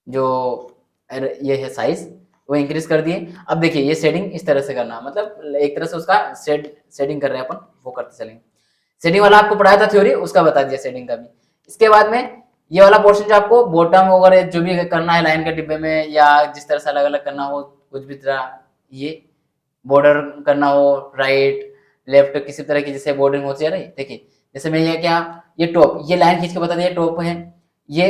जो ये है साइज वो इंक्रीज कर दिए। अब देखिए ये सेटिंग इस तरह से करना, मतलब एक तरह से उसका सेटिंग कर रहे हैं अपन, वो करते चलेंगे। सेटिंग वाला आपको पढ़ाया था थ्योरी, उसका बता दिया सेटिंग का भी। इसके बाद में ये वाला पोर्शन जो आपको बॉटम वगैरह जो भी करना है लाइन के डिब्बे में, या जिस तरह से अलग अलग करना हो, कुछ भी तरह ये बॉर्डर करना हो, राइट लेफ्ट किसी तरह की जैसे बॉर्डरिंग होती है रही। देखिए जैसे मैं ये क्या, ये टॉप, ये लाइन खींच के बता दिया टॉप है, ये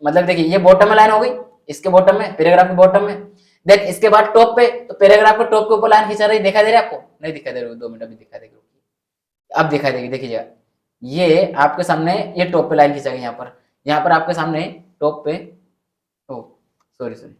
मतलब देखिए ये बॉटम में लाइन हो गई, इसके बॉटम में, पैराग्राफ के बॉटम में। देन इसके बाद टॉप पे, तो पैराग्राफ के टॉप के ऊपर लाइन खींचा रही, दिखा दे रही है आपको, नहीं दिखा दे रही, 2 मिनट अभी दिखा देगी, अब दिखा देगी। देखिए ये आपके सामने ये टॉप पे लाइन खींचा गया, यहाँ पर आपके सामने टॉप पे, ओ सॉरी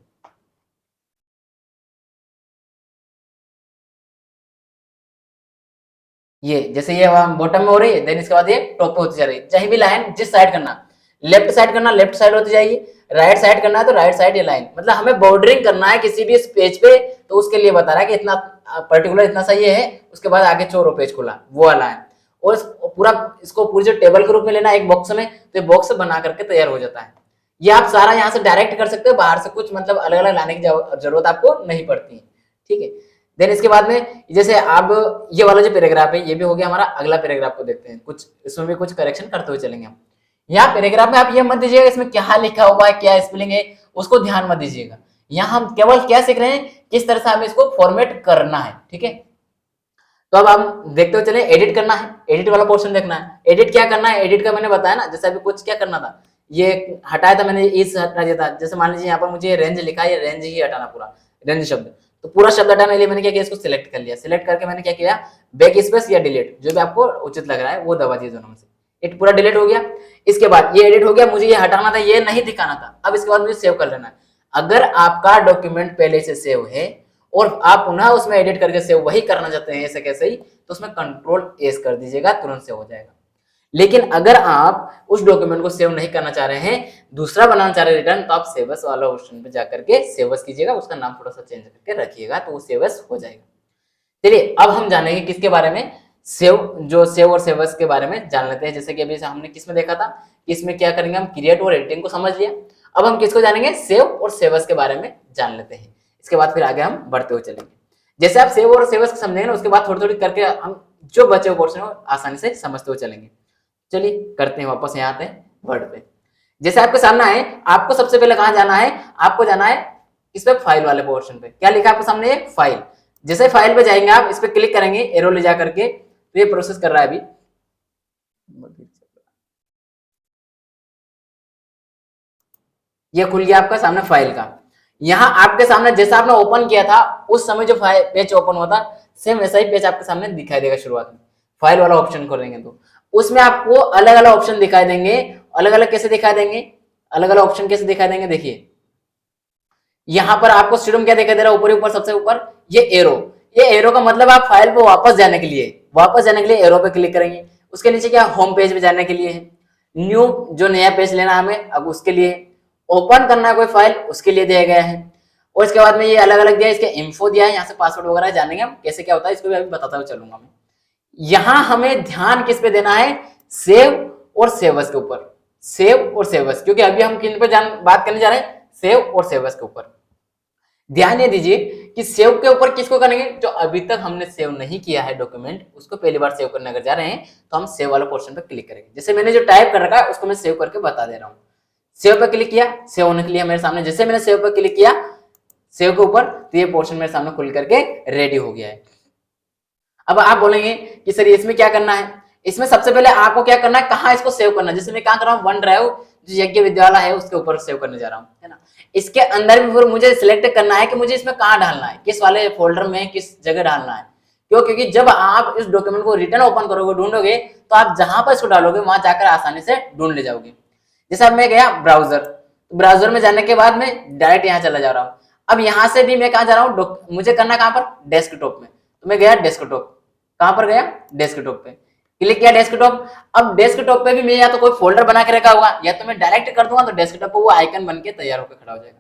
ये जैसे ये बॉटम में हो रही है, देन इसके बाद ये टॉप पे होती जा रही है। चाहे भी लाइन जिस साइड करना, लेफ्ट साइड करना लेफ्ट साइड होती जाएगी, राइट साइड करना है तो राइट साइड ये लाइन, मतलब हमें बॉर्डरिंग करना है किसी भी पेज पे, तो उसके लिए बता रहा है कि इतना पर्टिकुलर इतना सा ये है, उसके बाद आगे चोरो पेज खुला वो वाला है। और पूरा इसको पूरी जो टेबल के रूप में लेना है एक बॉक्स में, तो ये बॉक्स बना करके तैयार हो जाता है। ये आप सारा यहाँ से डायरेक्ट कर सकते हो, बाहर से कुछ मतलब अलग अलग लाने की जरूरत आपको नहीं पड़ती है। ठीक है, देन इसके बाद में जैसे अब ये वाला जो पैराग्राफ है ये भी हो गया हमारा। अगला पैराग्राफ को देखते हैं, कुछ इसमें भी कुछ करेक्शन करते हुए चलेंगे हम। यहाँ पैराग्राफ में आप ये मत दीजिएगा इसमें क्या लिखा हुआ है, क्या स्पेलिंग है, उसको ध्यान मत दीजिएगा। यहाँ हम केवल क्या सीख रहे हैं, किस तरह से हमें इसको फॉर्मेट करना है। ठीक है, तो अब हम देखते हुए चले, एडिट करना है, एडिट वाला पोर्शन देखना है। एडिट क्या करना है, एडिट का मैंने बताया ना, जैसे अभी कुछ क्या करना था, ये हटाया था मैंने, इस हटा दिया था। जैसे मान लीजिए यहाँ पर मुझे रेंज लिखा है, ये रेंज ही हटाना, पूरा रेंज शब्द, तो पूरा शब्द हटाने के लिए मैंने क्या किया, इसको सिलेक्ट कर लिया। सिलेक्ट करके मैंने क्या किया, बैक स्पेस या डिलीट, जो भी आपको उचित लग रहा है वो दबा दिया दोनों में से, ये पूरा डिलीट हो गया। इसके बाद ये एडिट हो गया, मुझे ये हटाना था, ये नहीं दिखाना था। अब इसके बाद मुझे सेव कर लेना है। अगर आपका डॉक्यूमेंट पहले से सेव है और आप पुनः उसमें एडिट करके सेव वही करना चाहते हैं ऐसे कैसे ही, तो उसमें कंट्रोल एस कर दीजिएगा, तुरंत सेव हो जाएगा। लेकिन अगर आप उस डॉक्यूमेंट को सेव नहीं करना चाह रहे हैं, दूसरा बनाना चाह रहे हैं रिटर्न, तो आप सेवस वाला ऑप्शन पे जाकर के सेवस कीजिएगा, उसका नाम थोड़ा सा चेंज करके रखिएगा, तो वो सेवस हो जाएगा। चलिए अब हम जानेंगे किसके बारे में, सेव, जो सेव और सेवर्स के बारे में जान लेते हैं। जैसे कि अभी हमने किस में देखा था कि इसमें क्या करेंगे, हम क्रिएट और एडिटिंग को समझ लिया। अब हम किसको जानेंगे, सेव और सेवर्स के बारे में जान लेते हैं। इसके बाद फिर आगे हम बढ़ते हुए चलेंगे। जैसे आप सेव और सेवर्स को समझेंगे ना, उसके बाद थोड़ी थोड़ी करके हम जो बचे हुए पोर्शन है आसानी से समझते हुए चलेंगे। चलिए करते हैं, वापस यहाँ आते हैं वर्ड पे। जैसे आपके सामने है, आपको सबसे पहले कहाँ जाना है, आपको जाना है इस पे फाइल वाले पोर्शन पे। क्या लिखा है आपके सामने, फाइल। जैसे फाइल पे जाएंगे आप, इस पे क्लिक करेंगे एरो ले जा करके, तो ये प्रोसेस कर रहा है अभी। ये खुल गया आपका सामने फाइल का। यहाँ आपके सामने जैसा आपने ओपन किया था उस समय जो पेज ओपन हुआ था, सेम वैसा ही पेज आपके सामने दिखाई देगा शुरुआत में। फाइल वाला ऑप्शन खोलेंगे तो उसमें आपको अलग अलग ऑप्शन दिखाई देंगे। अलग अलग कैसे दिखाई देंगे, अलग अलग ऑप्शन कैसे दिखाई देंगे, देखिए यहाँ पर आपको स्टेडियम क्या दिखाई दे रहा है, ऊपर ऊपर सबसे ऊपर ये एरो। ये एरो का मतलब आप फाइल पे वापस जाने के लिए एरो पे क्लिक करेंगे। उसके नीचे क्या, होम पेज पे जाने के लिए है। न्यू, जो नया पेज लेना हमें अब उसके लिए। ओपन करना है कोई फाइल, उसके लिए दिया गया है। और इसके बाद में ये अलग अलग दिया है, इसके इन्फो दिया है, यहाँ से पासवर्ड वगैरह जानेंगे हम कैसे क्या होता है, इसको भी अभी बताता हुआ चलूंगा मैं। यहाँ हमें ध्यान किस पे देना है, सेव और सेवर्स के ऊपर। सेव और सेवर्स, क्योंकि अभी हम किन पे बात करने जा रहे हैं, सेव और सेवर्स के ऊपर। ध्यान ये दीजिए कि सेव के ऊपर किसको करेंगे, जो अभी तक हमने सेव नहीं किया है डॉक्यूमेंट, उसको पहली बार सेव करने अगर जा रहे हैं तो हम सेव वाला पोर्शन पर क्लिक करेंगे। जैसे मैंने जो टाइप कर रखा है उसको मैं सेव करके बता दे रहा हूँ। सेव पर क्लिक किया, सेव होने के लिए मेरे सामने, जैसे मैंने सेव पर क्लिक किया सेव के ऊपर, तो ये पोर्शन मेरे सामने खुल करके रेडी हो गया है। अब आप बोलेंगे कि सर इसमें क्या करना है, इसमें सबसे पहले आपको क्या करना है, कहाँ इसको सेव करना है। जैसे मैं क्या कर रहा हूँ, वन ड्राइव जो यज्ञ विद्यालय है उसके ऊपर सेव करने जा रहा हूँ, है ना। इसके अंदर भी फिर मुझे सिलेक्ट करना है कि मुझे इसमें कहाँ डालना है, किस वाले फोल्डर में किस जगह डालना है। क्यों, क्योंकि जब आप इस डॉक्यूमेंट को रिटर्न ओपन करोगे, ढूंढोगे, तो आप जहां पर इसको डालोगे वहां जाकर आसानी से ढूंढ ले जाओगे। जैसे अब मैं गया ब्राउजर, ब्राउजर में जाने के बाद में डायरेक्ट यहाँ चला जा रहा हूँ। अब यहाँ से भी मैं कहाँ जा रहा हूँ, मुझे करना कहाँ पर, डेस्कटॉप में। तो मैं गया डेस्कटॉप, कहां पर गया, डेस्कटॉप पे क्लिक किया, डेस्कटॉप। अब डेस्कटॉप पे भी मैं या तो कोई फोल्डर बना के रखा होगा, या तो मैं डायरेक्ट कर दूंगा तो डेस्कटॉप पे वो आइकन बन के तैयार होकर खड़ा हो जाएगा।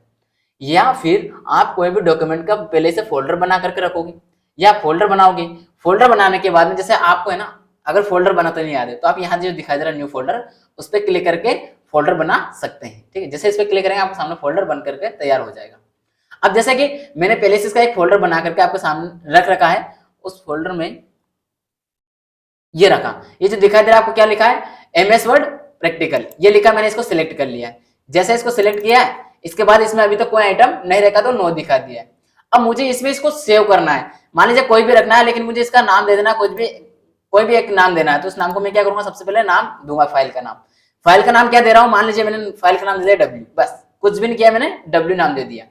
या फिर आप कोई भी डॉक्यूमेंट का पहले से फोल्डर बना करके रखोगे, या फोल्डर बनाओगे। फोल्डर बनाने के बाद में जैसे आपको है ना, अगर फोल्डर बनाते नहीं आते तो आप यहाँ जो दिखाई दे रहा है न्यू फोल्डर, उस पर क्लिक करके फोल्डर बना सकते हैं। ठीक है, जैसे इस पर क्लिक करेंगे आपको सामने फोल्डर बन करके तैयार हो जाएगा। अब जैसे कि मैंने पहले से इसका एक फोल्डर बना करके आपके सामने रख रखा है, उस फोल्डर में ये रखा, ये जो दिखाई दे रहा है आपको क्या लिखा है, एमएस वर्ड प्रैक्टिकल, ये लिखा, मैंने इसको सिलेक्ट कर लिया है। जैसे इसको सिलेक्ट किया है, इसके बाद इसमें अभी तक कोई आइटम नहीं रखा तो नो दिखा दिया है। अब मुझे इसमें इसको सेव करना है, मान लीजिए कोई भी रखना है, लेकिन मुझे इसका नाम दे देना, कुछ भी कोई भी एक नाम देना है। तो उस नाम को मैं क्या करूंगा, सबसे पहले नाम दूंगा, फाइल का नाम। फाइल का नाम क्या दे रहा हूं, मान लीजिए मैंने फाइल का नाम दे दिया डब्ल्यू, बस कुछ भी नहीं किया, मैंने डब्ल्यू नाम दे दिया।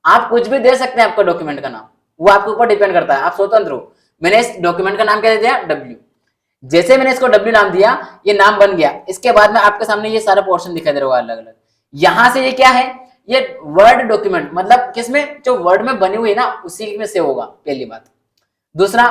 आप कुछ भी दे सकते हैं आपका डॉक्यूमेंट का नाम, वो आपके ऊपर डिपेंड करता है, आप स्वतंत्र हो। मैंने इस डॉक्यूमेंट का नाम क्या दे दिया, डब्ल्यू। जैसे मैंने इसको डब्ल्यू नाम दिया, ये नाम बन गया। इसके बाद में आपके सामने ये सारा पोर्शन दिखाई दे रहा होगा अलग अलग। यहां से ये क्या है, ये वर्ड डॉक्यूमेंट, मतलब किसमें, जो वर्ड में बनी हुई है ना उसी में से होगा, पहली बात। दूसरा,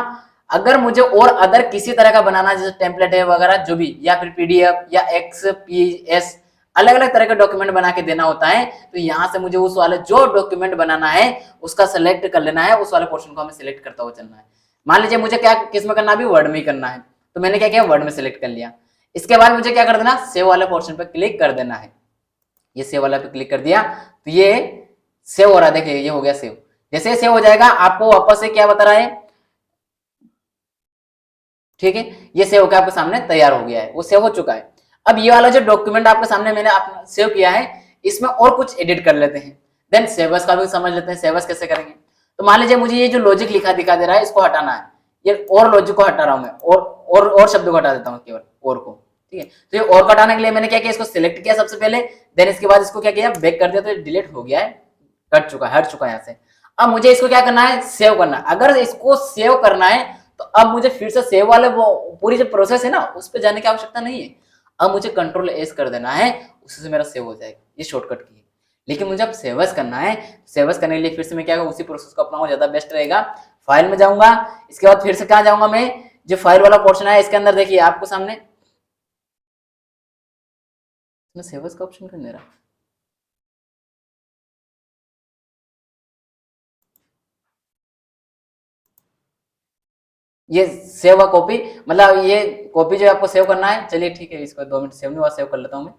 अगर मुझे और अदर किसी तरह का बनाना, जैसे टेम्पलेट है वगैरह जो भी, या फिर पीडीएफ या एक्सपीएस, अलग अलग तरह का डॉक्यूमेंट बना के देना होता है, तो यहाँ से मुझे उस वाले जो डॉक्यूमेंट बनाना है उसका सेलेक्ट कर लेना है, उस वाले पोर्शन को हमें सिलेक्ट करता हुआ चलना है। मान लीजिए मुझे क्या किस में करना, अभी वर्ड में ही करना है, तो मैंने क्या किया, वर्ड में सिलेक्ट कर लिया। इसके बाद मुझे क्या कर देना, सेव वाले पोर्शन पर क्लिक कर देना है। ये सेव वाला पे क्लिक कर दिया तो ये सेव हो रहा है, देखिए ये हो गया सेव। जैसे सेव हो जाएगा आपको वापस से क्या बता रहा है, ठीक है, ये सेव होकर आपके सामने तैयार हो गया है, वो सेव हो चुका है। अब ये वाला जो डॉक्यूमेंट आपके सामने मैंने सेव किया है, इसमें और कुछ एडिट कर लेते हैं। देन सेवस का भी समझ लेते हैं, सेवस कैसे करेंगे। तो मान लीजिए मुझे ये जो लॉजिक लिखा दिखा दे रहा है, इसको हटाना है। ये और लॉजिक को हटा रहा हूं मैं, और शब्द को हटा देता हूँ, केवल और को। ठीक है, तो ये और को हटाने के लिए मैंने क्या किया, इसको सिलेक्ट किया सबसे पहले, देन इसके बाद इसको क्या किया, बैक कर दिया, तो डिलीट हो गया है, कट चुका है, हट चुका है यहाँ से। अब मुझे इसको क्या करना है, सेव करना है। अगर इसको सेव करना है तो अब मुझे फिर से सेव वाले वो पूरी जो प्रोसेस है ना उस पर जाने की आवश्यकता नहीं है। अब मुझे कंट्रोल एस कर देना है, उससे से मेरा सेव हो जाएगा, ये शॉर्टकट की है। लेकिन मुझे अब सेवस करना है, सेवस करने के लिए फिर से मैं क्या उसी प्रोसेस को अपनाऊंगा, ज्यादा बेस्ट रहेगा। फाइल में जाऊंगा, इसके बाद फिर से कहाँ जाऊंगा मैं, जो फाइल वाला पोर्शन है इसके अंदर देखिए आपको सामने सेवस का ऑप्शन क्यों नहीं रहा। ये सेव अ कॉपी, मतलब ये कॉपी जो आपको सेव करना है। चलिए ठीक है, इसको 2 मिनट सेव नहीं हुआ, सेव कर लेता हूँ मैं।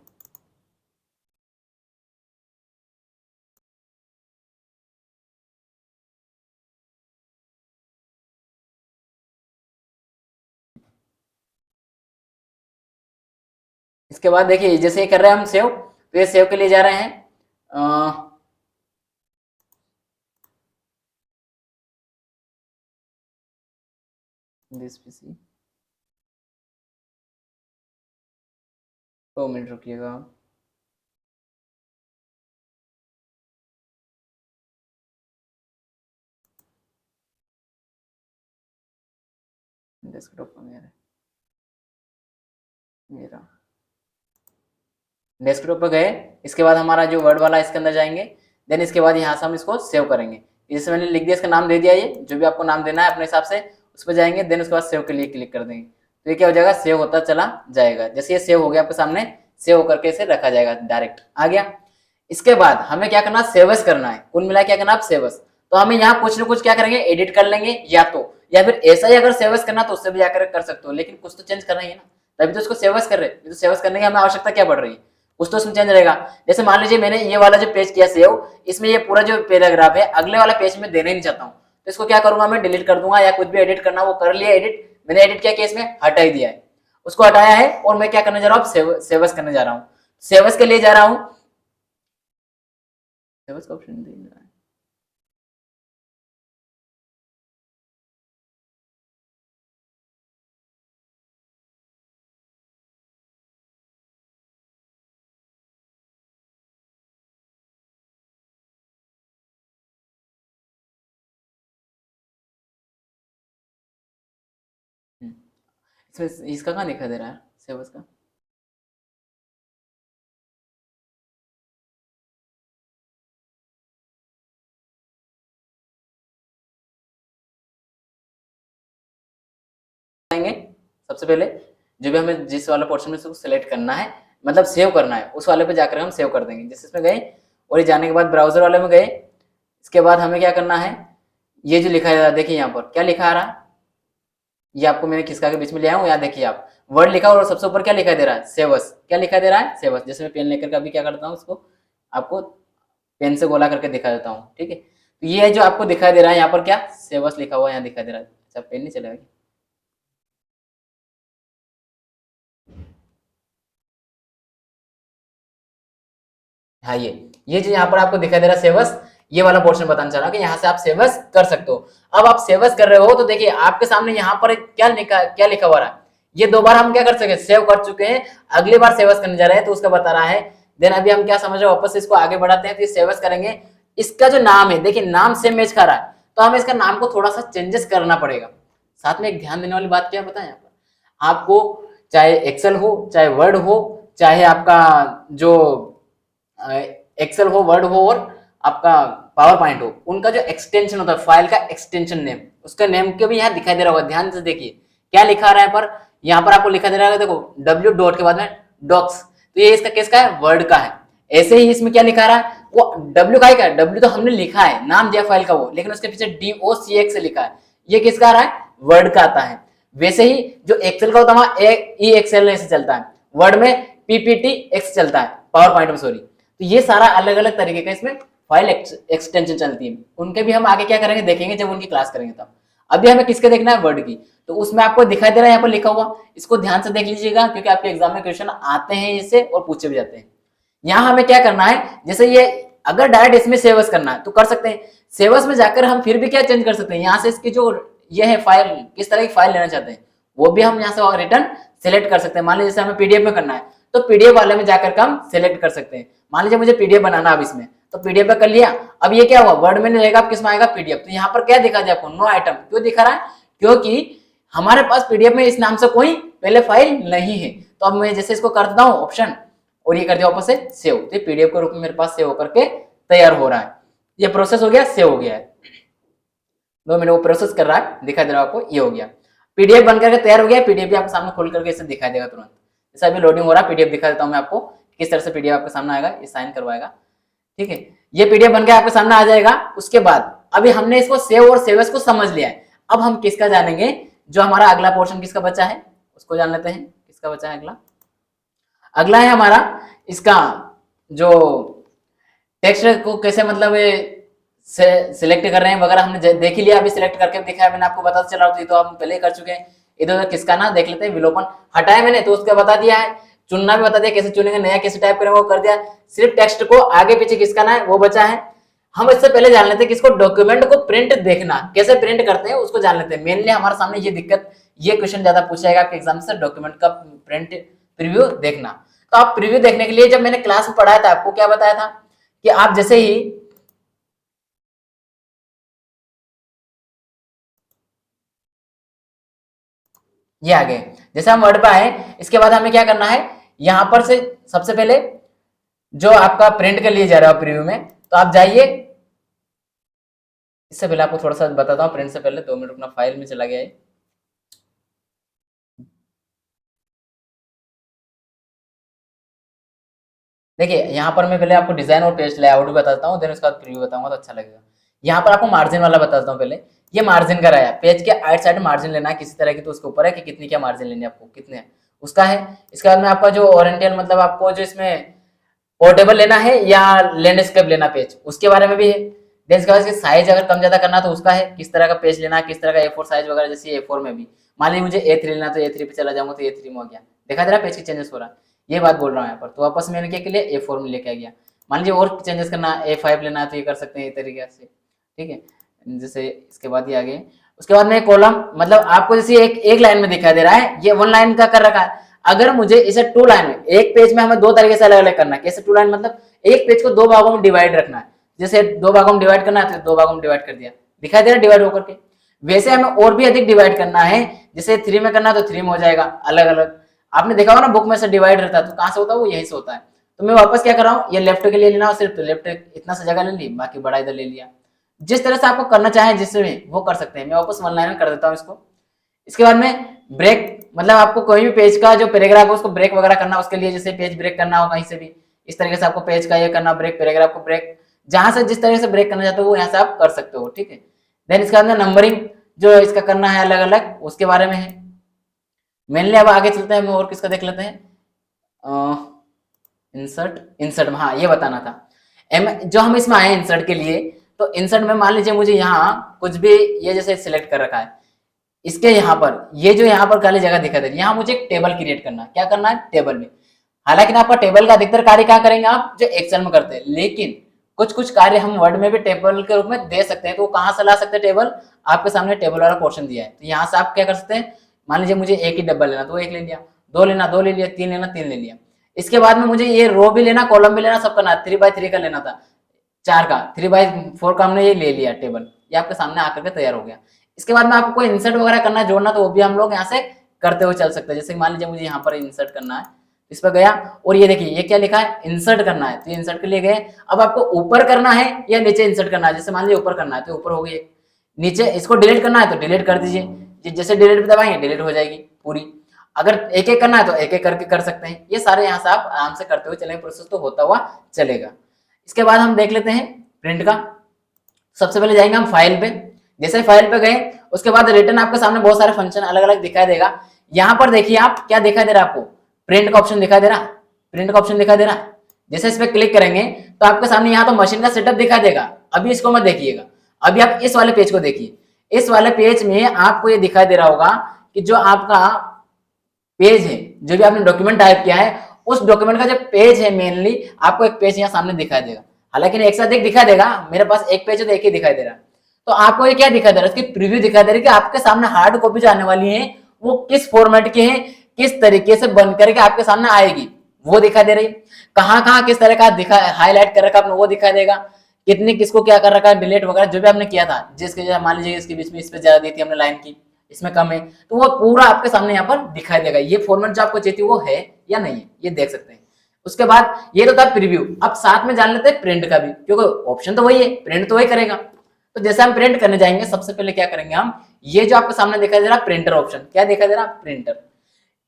इसके बाद देखिए जैसे ये कर रहे हैं हम सेव, तो ये सेव के लिए जा रहे हैं दिस पीसी। 2 मिनट रुकिएगा। डेस्कटॉप पर मेरा मेरा डेस्कटॉप पर गए। इसके बाद हमारा जो वर्ड वाला इसके अंदर जाएंगे। देन इसके बाद यहाँ से हम इसको सेव करेंगे। जैसे मैंने लिख दिया, इसका नाम दे दिया, ये जो भी आपको नाम देना है अपने हिसाब से उस पर जाएंगे। देन उसके बाद सेव के लिए क्लिक कर देंगे, तो ये क्या हो जाएगा, सेव होता चला जाएगा। जैसे ये सेव हो गया आपके सामने, सेव होकर के इसे रखा जाएगा, डायरेक्ट आ गया। इसके बाद हमें क्या करना, सेवस करना है। कुल मिला क्या करना आप, सेवस। तो हमें यहाँ कुछ ना कुछ क्या करेंगे, एडिट कर लेंगे, या फिर ऐसा ही अगर सेवस करना तो उससे भी जाकर कर सकते हो, लेकिन कुछ तो चेंज करना ही है ना, तभी तो उसको सेवस कर रहे हैं। तो सेवस करने की हमें आवश्यकता क्या पड़ रही है, कुछ तो उसमें चेंज रहेगा। जैसे मान लीजिए मैंने ये वाला जो पेज किया सेव, इसमें ये पूरा जो पैराग्राफ है अगले वाला पेज में देना ही नहीं चाहता हूँ, तो इसको क्या करूंगा, मैं डिलीट कर दूंगा, या कुछ भी एडिट करना वो कर लिया एडिट। मैंने एडिट किया केस में हटा ही दिया है, उसको हटाया है, और मैं क्या करने जा रहा हूँ, सेवस करने जा रहा हूँ। सेवस के लिए जा रहा हूँ, सेवस का ऑप्शन दे रहा है। इसमें इसका कहाँ दिखा दे रहा है, सेवस का। आएंगे सबसे पहले, जो भी हमें जिस वाला पोर्शन में सेलेक्ट करना है, मतलब सेव करना है, उस वाले पे जाकर हम सेव कर देंगे। जैसे इसमें गए, और ये जाने के बाद ब्राउजर वाले में गए। इसके बाद हमें क्या करना है, ये जो लिखा है देखिए यहाँ पर क्या लिखा आ रहा है, ये आपको मैंने खिसका के बीच में ले आया हूँ, यहाँ देखिए आप वर्ड लिखा, और सबसे ऊपर क्या लिखा दे रहा है, सेवस। क्या लिखा दे रहा है, सेवस। जैसे मैं पेन लेकर अभी क्या करता हूँ, इसको आपको पेन से गोला करके दिखा देता हूँ, ठीक है। तो ये जो आपको दिखाई दे रहा है यहाँ पर, क्या सेवस लिखा हुआ है, यहाँ दिखाई दे रहा है। अच्छा पेन नहीं चलेगा, हाँ ये जो यहाँ पर आपको दिखाई दे रहा है सेवस, ये वाला पोर्शन बताना चाह रहा हूँ कि यहाँ से आप सेवस कर सकते हो। अब आप सेवस कर रहे हो तो देखिए आपके सामने यहाँ पर क्या लिखा हुआ रहा है, ये 2 बार हम क्या कर सके, सेव कर चुके हैं, अगली बार सेवस करने जा रहे हैं तो उसका बता रहा है। देन अभी हम क्या समझ रहे हैं, वापस इसको आगे बढ़ाते हैं, तो सेवस करेंगे। इसका जो नाम है देखिए, नाम सेम मैच कर रहा है, तो हमें इसका नाम को थोड़ा सा चेंजेस करना पड़ेगा। साथ में एक ध्यान देने वाली बात क्या बताएं, यहाँ पर आपको चाहे एक्सेल हो, चाहे वर्ड हो, चाहे आपका जो एक्सेल हो, वर्ड हो, और आपका पावर पॉइंट हो, उनका जो एक्सटेंशन होता है, फाइल का एक्सटेंशन नेम, उसका नेम के भी यहाँ दिखाई दे रहा होगा। ध्यान से देखिए क्या लिखा रहा है पर, यहाँ पर आपको लिखा दे रहा है, देखो डब्ल्यू डॉट के बाद में डॉक्स, तो ये इसका किसका है, वर्ड का है। ऐसे ही इसमें क्या लिखा रहा है, वो डब्ल्यू का ही का, डब्ल्यू तो हमने लिखा है, नाम दिया फाइल का वो, लेकिन उसके पीछे DOCX से लिखा है, ये किसका आ रहा है, वर्ड का आता है। वैसे ही जो एक्सेल का होता है EXL से चलता है, वर्ड में PPTX चलता है, पावर पॉइंट में सॉरी। तो ये सारा अलग अलग तरीके का इसमें फाइल एक्सटेंशन चलती है, उनके भी हम आगे क्या करेंगे देखेंगे जब उनकी क्लास करेंगे तब। अभी हमें किसके देखना है, वर्ड की, तो उसमें आपको दिखाई दे रहा है यहाँ पर लिखा हुआ, इसको ध्यान से देख लीजिएगा, क्योंकि आपके एग्जाम में क्वेश्चन आते हैं इससे और पूछे भी जाते हैं। यहाँ हमें क्या करना है, जैसे ये अगर डायरेक्ट इसमें सेवस करना है तो कर सकते हैं, सेवस में जाकर हम फिर भी क्या चेंज कर सकते हैं, यहाँ से इसकी जो ये है फाइल, किस तरह की फाइल लेना चाहते हैं वो भी हम यहाँ से रिटर्न सेलेक्ट कर सकते हैं। मान लीजिए जैसे हमें PDF में करना है, तो PDF वाले में जाकर हम सेलेक्ट कर सकते हैं। मान लीजिए मुझे PDF बनाना अब इसमें, तो PDF पे कर लिया। अब ये क्या हुआ, वर्ड में नहीं रहेगा, किस में आएगा, PDF। तो यहाँ पर क्या दिखा दिया आपको, नो आइटम, क्यों दिखा रहा है, क्योंकि हमारे पास PDF में इस नाम से कोई पहले फाइल नहीं है। तो अब मैं जैसे इसको कर देता हूँ ऑप्शन, और ये कर दिया वापस से सेव, तो PDF के रूप में मेरे पास सेव होकर के तैयार हो रहा है। ये प्रोसेस हो गया, सेव हो गया है, 2 मिनट वो प्रोसेस कर रहा है, दिखा दे रहा है आपको, ये हो गया, PDF बन करके तैयार हो गया। PDF भी आपके सामने खोल करके इसे दिखाई देगा तुरंत। जैसे अभी लोडिंग हो रहा है, PDF दिखा देता हूँ मैं आपको किस तरह से PDF आपके सामने आएगा, ये साइन करवाएगा, ठीक है। ये PDF बन के आपके सामने आ जाएगा। उसके बाद अभी हमने इसको सेव और सेवस को समझ लिया है, अब हम किसका जानेंगे, जो हमारा अगला पोर्शन किसका बचा है उसको जान लेते हैं। किसका बचा है अगला? अगला है हमारा इसका जो टेक्स्ट को कैसे मतलब सिलेक्ट कर रहे हैं वगैरह हमने देख ही लिया, अभी सिलेक्ट करके दिखाया मैंने आपको, पता चला तो ये तो हम पहले ही कर चुके हैं। इधर उधर किसका ना देख लेते हैं, विलोपन हटाया मैंने तो उसका बता दिया है, चुनना भी बता दिया कैसे चुनेंगे, नया कैसे टाइप करेंगे वो कर दिया, सिर्फ टेक्स्ट को आगे पीछे किसका ना है वो बचा है। हम इससे पहले जान लेते हैं किसको डॉक्यूमेंट को प्रिंट देखना कैसे प्रिंट करते हैं उसको जान लेते हैं। मेनली हमारे सामने ये दिक्कत, ये क्वेश्चन ज्यादा पूछा जाएगा आपके एग्जाम से, डॉक्यूमेंट का प्रिंट प्रीव्यू देखना। तो आप प्रीव्यू देखने के लिए जब मैंने क्लास में पढ़ाया था आपको क्या बताया था कि आप जैसे ही ये आ गए, जैसे हम वर्ड पे आए इसके बाद हमें क्या करना है, यहां पर से सबसे पहले जो आपका प्रिंट के लिए जा रहा है प्रीव्यू में, तो आप जाइए। इससे पहले आपको थोड़ा सा बताता हूँ, प्रिंट से पहले 2 मिनट अपना फाइल में चला गया है। देखिए यहाँ पर मैं पहले आपको डिजाइन और पेज लेआउट बताता हूँ, देन उसके बाद प्रीव्यू बताऊंगा तो अच्छा लगेगा। यहाँ पर आपको मार्जिन वाला बताता हूँ पहले, ये मार्जिन का रहा है, पेज के आइट साइड मार्जिन लेना है किसी तरह की, तो उसके ऊपर है कि कितनी क्या मार्जिन लेनी है आपको, कितने उसका है। इसके बाद में आपका जो ओरिएंटल मतलब आपको जो इसमें पोर्टेबल लेना है या लैंडस्केप लेना पेज उसके बारे में भी है। देन इसके बाद साइज अगर कम ज्यादा करना तो उसका है, किस तरह का पेज लेना है, किस तरह का A4 साइज वगैरह, जैसे A4 में भी मान लीजिए मुझे A3 लेना तो A3 पे चला जाऊंगा तो A3 में हो गया, दिखा दे रहा पेज की चेंजेस हो रहा है, ये बात बोल रहा हूँ यहाँ पर। तो वापस मैंने क्या के लिए A4 में लेके आ गया। मान लीजिए और चेंजेस करना A5 लेना है तो ये कर सकते हैं तरीके से, ठीक है। जैसे इसके बाद ये आगे, उसके बाद में कॉलम मतलब आपको जैसे एक लाइन में दिखाई दे रहा है, ये 1 लाइन का कर रखा है। अगर मुझे इसे 2 लाइन में, एक पेज में हमें 2 तरीके से अलग अलग करना है। कैसे 2 लाइन मतलब एक पेज को 2 भागों में डिवाइड रखना है, जैसे 2 भागों में डिवाइड करना है तो 2 भागों में डिवाइड कर दिया, दिखाई दे रहा है डिवाइड होकर के। वैसे हमें और भी अधिक डिवाइड करना है, जैसे 3 में करना है तो 3 में हो जाएगा अलग अलग। आपने देखा होगा ना बुक में से डिवाइड रहता है, तो कहां से होता है वो यहीं से होता है। तो मैं वापस क्या कर रहा हूँ, ये लेफ्ट के लिए लेना, सिर्फ तो लेफ्ट इतना सा जगह ले ली, बाकी बड़ा इधर ले लिया। जिस तरह से आपको करना चाहे जिसमें वो कर सकते हैं। मैं वापस 1 लाइन कर देता हूँ इसको। इसके बाद में ब्रेक मतलब आपको कोई भी पेज का जो पैराग्राफ है उसको ब्रेक वगैरह करना, उसके लिए जैसे पेज ब्रेक करना हो कहीं से भी, इस तरीके से आपको पेज का ये करना ब्रेक, पैराग्राफ को ब्रेक, जहां से जिस तरह से ब्रेक करना चाहते हो वो यहाँ से आप कर सकते हो, ठीक है। देन इसके बाद में नंबरिंग जो इसका करना है अलग अलग उसके बारे में है मेनली। अब आगे चलते हैं, और किसका देख लेते हैं, इंसर्ट में, हाँ ये बताना था। जो हम इसमें आए इंसर्ट के लिए, तो इंसर्ट में मान लीजिए मुझे यहाँ कुछ भी ये जैसे सिलेक्ट कर रखा है, इसके यहाँ पर ये जो यहाँ पर खाली जगह दिखा दे रही है, यहाँ मुझे एक टेबल क्रिएट करना है। क्या करना है, टेबल में। हालांकि आपका टेबल का अधिकतर कार्य क्या करेंगे आप, जो एक्सेल में करते हैं, लेकिन कुछ कुछ कार्य हम वर्ड में भी टेबल के रूप में दे सकते हैं। तो कहाँ से ला सकते हैं टेबल, आपके सामने टेबल वाला पोर्शन दिया है, तो यहाँ से आप क्या कर सकते हैं, मान लीजिए मुझे एक ही डब्बा लेना तो एक ले लिया, 2 लेना 2 ले लिया, 3 लेना 3 ले लिया। इसके बाद में मुझे ये रो भी लेना, कॉलम भी लेना, सब करना, 3x3 का लेना था, 4 का, 3x4 का हमने ये ले लिया टेबल, ये आपके सामने आकर के तैयार हो गया। इसके बाद में आपको कोई इंसर्ट वगैरह करना जोड़ना तो वो भी हम लोग यहाँ से करते हुए चल सकते हैं। जैसे मान लीजिए मुझे यहाँ पर इंसर्ट करना है, इस पर गया और ये देखिए ये क्या लिखा है, इंसर्ट करना है, तो इंसर्ट के लिए गए। अब आपको ऊपर करना है या नीचे इंसर्ट करना है, जैसे मान लीजिए ऊपर करना है तो ऊपर हो गई, नीचे इसको डिलीट करना है तो डिलीट कर दीजिए, जैसे डिलीट पे दबाएंगे डिलीट हो जाएगी पूरी। अगर एक एक करना है तो एक एक करके कर सकते हैं। ये सारे यहाँ से आप आराम से करते हुए चलेंगे, प्रोसेस तो होता हुआ चलेगा। इसके बाद हम देख लेते हैं प्रिंट का। सबसे पहले जाएंगे हम फाइल पे, जैसे फाइल पे गए उसके बाद रिटर्न आपके सामने बहुत सारे फंक्शन अलग अलग दिखाई देगा। यहाँ पर देखिए आप क्या दिखाई दे रहा है, आपको प्रिंट का ऑप्शन दिखाई दे रहा, प्रिंट का ऑप्शन दिखाई दे रहा। जैसे इस पर क्लिक करेंगे तो आपके सामने यहाँ तो मशीन का सेटअप दिखाई देगा। अभी इसको मत देखिएगा, अभी आप इस वाले पेज को देखिए। इस वाले पेज में आपको ये दिखाई दे रहा होगा कि जो आपका पेज है, जो भी आपने डॉक्यूमेंट टाइप किया है, उस डॉक्यूमेंट का जो पेज है मेनली आपको एक पेज यहाँ सामने दिखाई देगा। हालांकि एक साथ एक दिखाई देगा, मेरे पास एक पेज है तो एक ही दिखाई दे रहा है। तो आपको ये क्या दिखाई दे रहा है, इसकी प्रीव्यू दिखाई दे रही है कि आपके सामने हार्ड कॉपी जो आने वाली है वो किस फॉर्मेट की है, किस तरीके से बन करके आपके सामने आएगी वो दिखाई दे रही है। कहाँ कहाँ किस तरह का दिखा हाईलाइट कर रखा आपने वो दिखाई देगा, कितनी किसको क्या कर रखा है, डिलीट वगैरह जो भी आपने किया था, जिसके मान लीजिए इसके बीच में इस पे ज्यादा दी थी हमने लाइन की, इसमें कम है, तो वो पूरा आपके सामने यहाँ पर दिखाई देगा। ये फॉर्मेट जो आपको चाहिए वो है या नहीं है ये देख सकते हैं। उसके बाद ये तो था प्रीव्यू। अब साथ में जान लेते हैं प्रिंट का भी, क्योंकि ऑप्शन तो वही है, प्रिंट तो वही करेगा। तो जैसे हम प्रिंट करने जाएंगे सबसे पहले क्या करेंगे हम, ये जो आपके सामने दिखाई दे रहा प्रिंटर ऑप्शन, क्या दिखाई दे रहा प्रिंटर,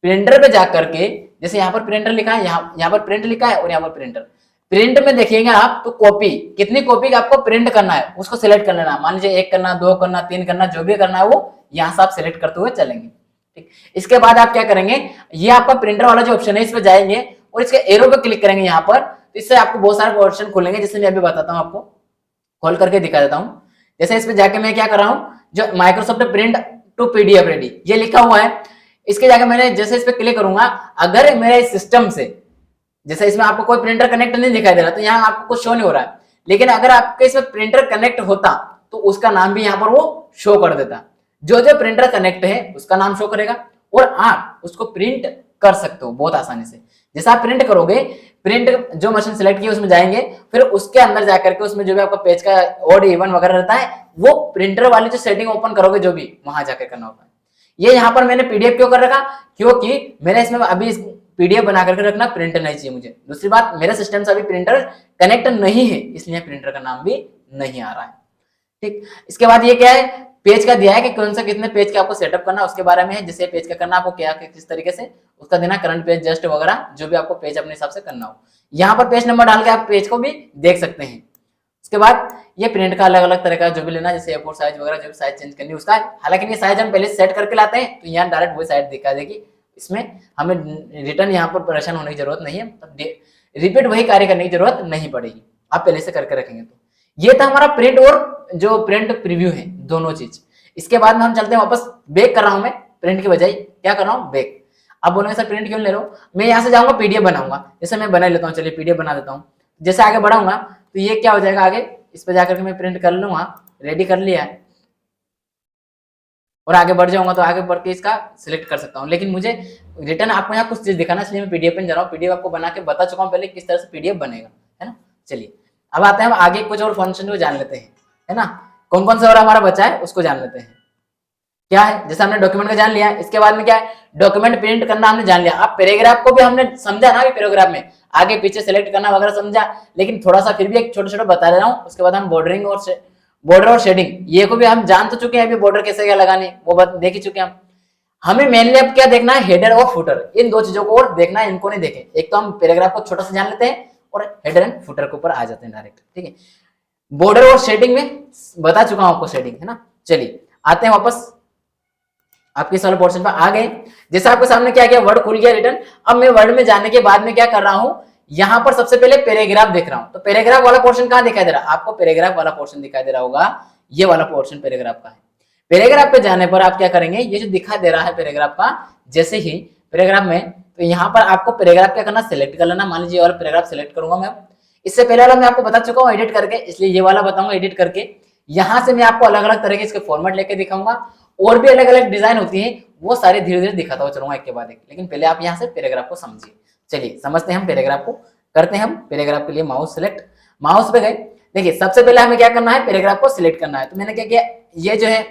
प्रिंटर पे जाकर के जैसे यहाँ पर प्रिंटर लिखा है, यहाँ पर प्रिंट लिखा है और यहाँ पर प्रिंटर, प्रिंट में देखिएगा आप तो कॉपी, कितनी कॉपी आपको प्रिंट करना है उसको सिलेक्ट कर लेना। मान लीजिए 1 करना, 2 करना, 3 करना, जो भी करना है वो यहाँ से आप सिलेक्ट करते हुए चलेंगे। ठीक, इसके बाद आप क्या करेंगे, ये आपका प्रिंटर वाला जो ऑप्शन है इस पर जाएंगे और इसके एरो पे क्लिक करेंगे यहाँ पर, तो इससे आपको बहुत सारे ऑप्शन खुलेंगे, जिससे मैं अभी बताता हूँ, आपको खोल करके दिखा देता हूँ। जैसे इस पे जाके मैं क्या कर रहा हूँ, जो Microsoft print to PDF ready ये लिखा हुआ है, इसके जाके मैंने जैसे इस पे क्लिक करूंगा, अगर मेरे सिस्टम से, जैसे इसमें आपको कोई प्रिंटर कनेक्ट नहीं दिखाई दे रहा तो यहाँ आपको कुछ शो नहीं हो रहा है, लेकिन अगर आपके इसमें प्रिंटर कनेक्ट होता तो उसका नाम भी यहाँ पर वो शो कर देता। जो जो प्रिंटर कनेक्ट है उसका नाम शो करेगा और आप उसको प्रिंट कर सकते हो बहुत आसानी से। जैसे आप प्रिंट करोगे, प्रिंट जो मशीन सेलेक्ट की उसमें जाएंगे, फिर उसके अंदर जाकर के उसमें जो भी आपका पेज का ऑड इवन वगैरह रहता है वो प्रिंटर वाली जो सेटिंग ओपन करोगे जो भी वहां जाकर करना होता है। ये यहाँ पर मैंने पीडीएफ क्यों कर रखा, क्योंकि मैंने इसमें अभी पीडीएफ बना करके रखना, प्रिंटर नहीं चाहिए मुझे। दूसरी बात, मेरे सिस्टम से अभी प्रिंटर कनेक्ट नहीं है, इसलिए प्रिंटर का नाम भी नहीं आ रहा है। ठीक, इसके बाद ये क्या है, पेज का दिया है कि कौन सा कितने पेज का आपको सेटअप करना उसके बारे में है। जैसे पेज का करना आपको क्या किस तरीके से उसका देना, करंट पेज, जस्ट वगैरह जो भी आपको पेज अपने हिसाब से करना हो। यहाँ पर पेज नंबर डाल के आप पेज को भी देख सकते हैं। उसके बाद ये प्रिंट का अलग अलग तरह का जो भी लेना, जैसे A4 साइज वगैरह जो भी साइज चेंज करनी है उसका, हालांकि ये साइज हम पहले सेट करके लाते हैं तो यहाँ डायरेक्ट वही साइज दिखा देगी, इसमें हमें रिटर्न यहाँ पर परेशान होने की जरूरत नहीं है, रिपीट वही कार्य करने की जरूरत नहीं पड़ेगी, आप पहले से करके रखेंगे तो। ये था हमारा प्रिंट और जो प्रिंट प्रीव्यू है दोनों चीज। इसके बाद में हम चलते हैं वापस, बैक कर रहा हूं मैं, प्रिंट की बजाय क्या कर रहा हूँ, बैक। अब बोलेंगे सर प्रिंट क्यों ले रहा हूँ, मैं यहाँ से जाऊंगा पीडीएफ बनाऊंगा, जैसे मैं बना लेता हूँ, चलिए पीडीएफ बना देता हूँ। जैसे आगे बढ़ाऊंगा तो ये क्या हो जाएगा, आगे इस पर जाकर के मैं प्रिंट कर लूंगा, रेडी कर लिया है, और आगे बढ़ जाऊंगा तो आगे बढ़ के इसका सिलेक्ट कर सकता हूँ। लेकिन मुझे रिटर्न आपको यहाँ कुछ चीज दिखाना, इसलिए मैं पीडीएफ में जा रहा हूँ। पीडीएफ आपको बना के बता चुका हूँ पहले किस तरह से पीडीएफ बनेगा, है ना। चलिए अब आते हैं हम आगे कुछ और फंक्शन को जान लेते हैं, है ना, कौन कौन सा और हमारा बचा है उसको जान लेते हैं। क्या है, जैसे हमने डॉक्यूमेंट का जान लिया, इसके बाद में क्या है, डॉक्यूमेंट प्रिंट करना हमने जान लिया। अब पैराग्राफ को भी हमने समझा ना, पैराग्राफ में आगे पीछे सेलेक्ट करना वगैरह समझा, लेकिन थोड़ा सा फिर भी एक छोटा छोटा बता रहा हूँ। उसके बाद हम बॉर्डरिंग और बॉर्डर और शेडिंग ये को भी हम जान तो चुके हैं, अभी बॉर्डर कैसे क्या लगाने वो देख ही चुके हैं हम। हमें मेनली अब क्या देखना है, हेडर और फुटर, इन दो चीजों को और देखना है, इनको नहीं देखें। एक तो हम पैराग्राफ को छोटा सा जान लेते हैं और हेडर एंड फुटर के ऊपर आ जाते हैं डायरेक्ट, ठीक है। बॉर्डर और शेडिंग में बता चुका हूं आपको शेडिंग, है ना। चलिए आते हैं वापस आपके इस वाले पोर्शन पर आ गए। जैसे आपके सामने क्या किया, वर्ड खुल गया रिटर्न। अब मैं वर्ड में जाने के बाद में क्या कर रहा हूं, यहां पर सबसे पहले पैराग्राफ देख रहा हूं। तो पैराग्राफ वाला पोर्शन कहां दिखाई दे रहा है आपको, पैराग्राफ वाला पोर्शन दिखाई दे रहा होगा, ये वाला पोर्शन पैराग्राफ का है। पैराग्राफ पे जाने पर आप क्या करेंगे, ये जो दिखाई दे रहा है पैराग्राफ का, जैसे ही पैराग्राफ में, तो यहाँ पर आपको पैराग्राफ क्या करना, सिलेक्ट कर लेना। मान लीजिए ये वाला पैराग्राफ सिलेक्ट करूंगा मैं, इससे पहले वाला मैं आपको बता चुका हूँ एडिट करके, इसलिए ये वाला बताऊंगा एडिट करके। यहां से मैं आपको अलग अलग तरह के इसके फॉर्मेट लेके दिखाऊंगा, और भी अलग अलग डिजाइन होती है, वो सारे धीरे धीरे दिखाता हुआ चलूंगा एक के बाद एक। लेकिन पहले आप यहाँ से पैराग्राफ को समझिए। चलिए समझते हैं हम पैराग्राफ को, करते हैं हम पैराग्राफ के लिए माउस सेलेक्ट, माउस पे गए। देखिए सबसे पहले हमें क्या करना है, पैराग्राफ को सिलेक्ट करना है। तो मैंने क्या किया, ये जो है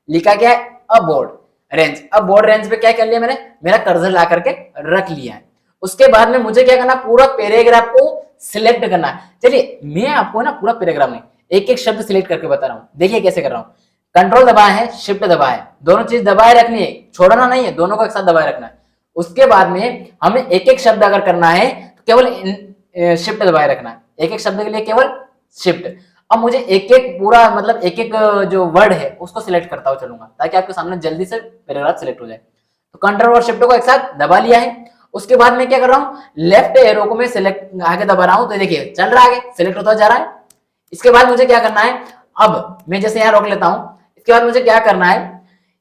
लिखा क्या है, अब बोर्ड रेंज। अब बोर्ड रेंज पे क्या कर लिया मैंने, मेरा कर्सर ला करके रख लिया है। उसके बाद में मुझे क्या करना, पूरा पैराग्राफ को सिलेक्ट करना है। चलिए मैं आपको ना पूरा पैराग्राफ में एक एक शब्द सिलेक्ट करके बता रहा हूँ, देखिए कैसे कर रहा हूँ। कंट्रोल दबाया है, शिफ्ट दबाया है, दोनों चीज दबाए रखनी है, छोड़ना नहीं है, दोनों को एक साथ दबाए रखना है। उसके बाद में हमें एक एक शब्द अगर करना है तो केवल शिफ्ट दबाए रखना है, एक एक शब्द के लिए केवल शिफ्ट। अब मुझे एक एक पूरा मतलब एक एक जो वर्ड है उसको सिलेक्ट करता हुआ चलूंगा, ताकि आपके सामने जल्दी से पैराग्राफ सिलेक्ट हो जाए। तो कंट्रोल और शिफ्ट को एक साथ दबा लिया है। उसके बाद में क्या कर रहा हूँ, लेफ्ट एरो को मैं सिलेक्ट आगे दबा रहा हूँ, तो देखिए चल रहा है, आगे सिलेक्ट होता जा रहा है। इसके बाद मुझे क्या करना है, अब मैं जैसे यहाँ रोक लेता हूँ, इसके बाद मुझे क्या करना है,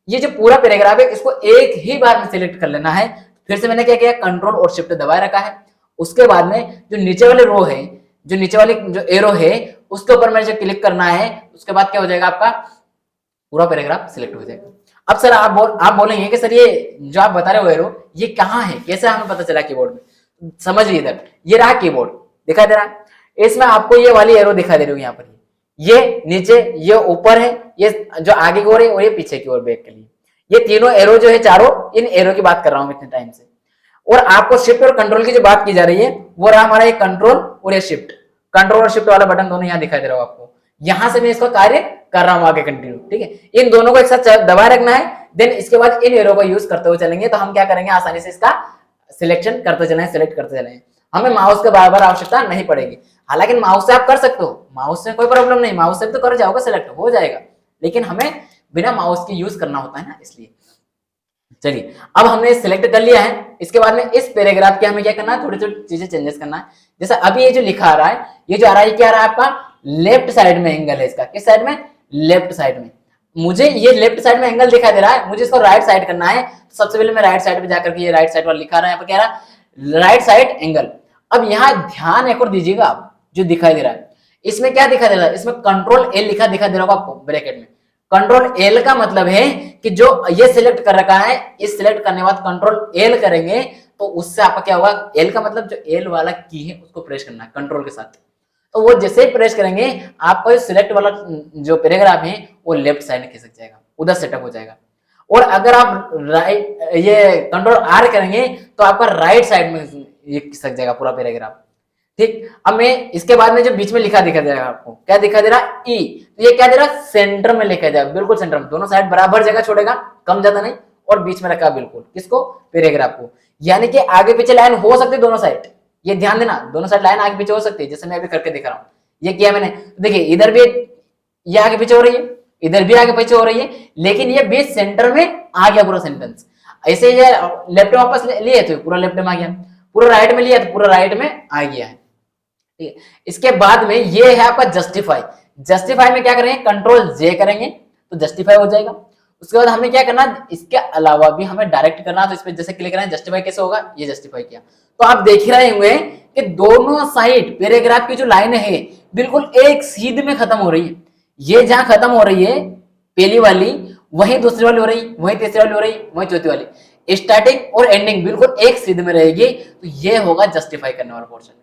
ये जो पूरा पैराग्राफ है इसको एक ही बार में सिलेक्ट कर लेना है। फिर से मैंने क्या किया, कंट्रोल और शिफ्ट दबाए रखा है। उसके बाद में जो नीचे वाले रो है, जो नीचे वाली जो एरो है उसके ऊपर मुझे क्लिक करना है। उसके बाद क्या हो जाएगा, आपका पूरा पैराग्राफ सिलेक्ट हो जाएगा। अब सर आप बोलेंगे कि सर ये जो आप बता रहे हो एरो ये कहाँ है, कैसे हमें पता चला कीबोर्ड में। समझिए इधर, ये रहा कीबोर्ड दिखाई दे रहा है, इसमें आपको ये वाली एरो दिखाई दे रही होगी यहाँ पर, ये नीचे, ये ऊपर है, ये जो आगे की ओर है और ये पीछे की ओर बैक के लिए, ये तीनों एरो जो है चारों, इन एरो की बात कर रहा हूं इतने टाइम से। और आपको शिफ्ट और कंट्रोल की जो बात की जा रही है वो रहा हमारा ये कंट्रोल और ये शिफ्ट। कंट्रोल और शिफ्ट वाला बटन दोनों यहाँ दिखाई दे रहा हो आपको, यहां से मैं इसका कार्य कर रहा हूं आगे कंटिन्यू, ठीक है। इन दोनों को एक साथ दबाए रखना है। देन इसके बाद इन एरो को यूज करते हुए चलेंगे तो हम क्या करेंगे, आसानी से इसका सिलेक्शन करते चलें, सिलेक्ट करते चलें। हमें माउस के बार बार आवश्यकता नहीं पड़ेगी। हालांकि माउस से आप कर सकते हो, माउस से कोई प्रॉब्लम नहीं, माउस से भी तो कर जाओगे, सिलेक्ट हो जाएगा, लेकिन हमें बिना माउस की यूज करना होता है ना, इसलिए। चलिए, अब हमने सिलेक्ट कर लिया है। इसके बाद में इस पैराग्राफ के हमें क्या करना है, थोड़ी थोड़ी चीजें चेंजेस करना है। जैसे अभी ये जो लिखा आ रहा है, ये जो आ रहा है, क्या आ रहा है आपका लेफ्ट साइड में एंगल है इसका। किस साइड में? लेफ्ट साइड में। मुझे ये लेफ्ट साइड में एंगल दिखाई दे रहा है, मुझे इसको राइट साइड करना है। तो सबसे पहले मैं राइट साइड पे जाकर के ये राइट साइड वाला लिखा रहा है, यहाँ पर क्या रहा है, राइट साइड एंगल। अब यहाँ ध्यान एक और दीजिएगा आप, जो दिखाई दे रहा है इसमें क्या दिखाई दे रहा है, इसमें कंट्रोल एल लिखा दिखाई दे रहा होगा आपको ब्रैकेट में। कंट्रोल एल का मतलब है कि जो ये सिलेक्ट कर रखा है, इस सिलेक्ट करने के बाद कंट्रोल एल करेंगे तो उससे आपका क्या होगा, एल का मतलब जो एल वाला की है उसको प्रेस करना है कंट्रोल के साथ। तो वो जैसे ही प्रेस करेंगे आपका सिलेक्ट वाला जो पैराग्राफ है वो लेफ्ट साइड में खिसक जाएगा, उधर सेटअप हो जाएगा। और अगर आप राइट ये कंट्रोल आर करेंगे तो आपका राइट साइड में ये खिसक जाएगा पूरा पैराग्राफ। ठीक, अब मैं इसके बाद में जो बीच में लिखा दिखा दे रहा है आपको, क्या दिखा दे रहा है, ई। तो ये क्या दे रहा है, सेंटर में लिखा जाएगा, बिल्कुल सेंटर में, दोनों साइड बराबर जगह छोड़ेगा, कम ज्यादा नहीं, और बीच में रखा बिल्कुल, किसको, पैराग्राफ को। यानी कि आगे पीछे लाइन हो सकती है दोनों साइड, ये ध्यान देना, दोनों साइड लाइन आगे पीछे हो सकती है, जैसे मैं अभी करके दिखा रहा हूँ। ये किया मैंने, देखिए इधर भी ये आगे पीछे हो रही है, इधर भी आगे पीछे हो रही है, लेकिन ये बीच सेंटर में आ गया पूरा सेंटेंस। ऐसे ये लेफ्ट में वापस लिए तो पूरा लेफ्ट में आ गया, पूरा राइट में लिया तो पूरा राइट में आ गया है। ठीक है, इसके बाद में ये है आपका जस्टिफाई। जस्टिफाई में क्या करेंगे, कंट्रोल जे करेंगे तो जस्टिफाई हो जाएगा। उसके बाद हमें क्या करना, इसके अलावा भी हमें डायरेक्ट करना, तो इस पे जैसे क्लिक करें, जस्टिफाई कैसे होगा, ये जस्टिफाई किया तो आप देख ही रहे होंगे कि दोनों साइड पैराग्राफ की जो लाइन है बिल्कुल एक सीध में खत्म हो रही है। ये जहां खत्म हो रही है पहली वाली, वही दूसरी वाली हो रही, वही तीसरी वाली हो रही, वही चौथी वाली, स्टार्टिंग और एंडिंग बिल्कुल एक सीध में रहेगी। तो ये होगा जस्टिफाई करने वाला पोर्शन।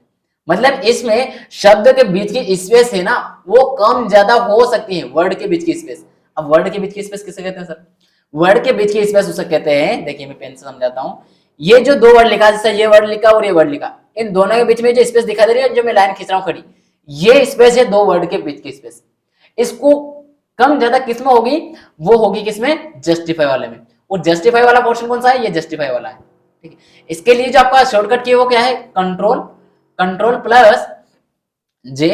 मतलब इसमें शब्द के बीच की स्पेस है ना, वो कम ज्यादा हो सकती है, वर्ड के बीच की स्पेस। अब वर्ड के बीच की स्पेस किसे कहते हैं सर, वर्ड के बीच की स्पेस उसे कहते हैं, देखिए मैं पेन से समझाता हूँ। ये जो दो वर्ड लिखा, जैसे ये वर्ड लिखा और ये वर्ड लिखा, इन दोनों के बीच में जो स्पेस दिखा दे रही है, जो मैं लाइन खींच रहा हूँ खड़ी, ये स्पेस है दो वर्ड के बीच की स्पेस। इसको कम ज्यादा किस में होगी, वो होगी किसमें, जस्टिफाई वाले में। और जस्टिफाई वाला पोर्शन कौन सा है, ये जस्टिफाई वाला है। ठीक है, इसके लिए जो आपका शॉर्टकट की है वो क्या है, कंट्रोल प्लस जे।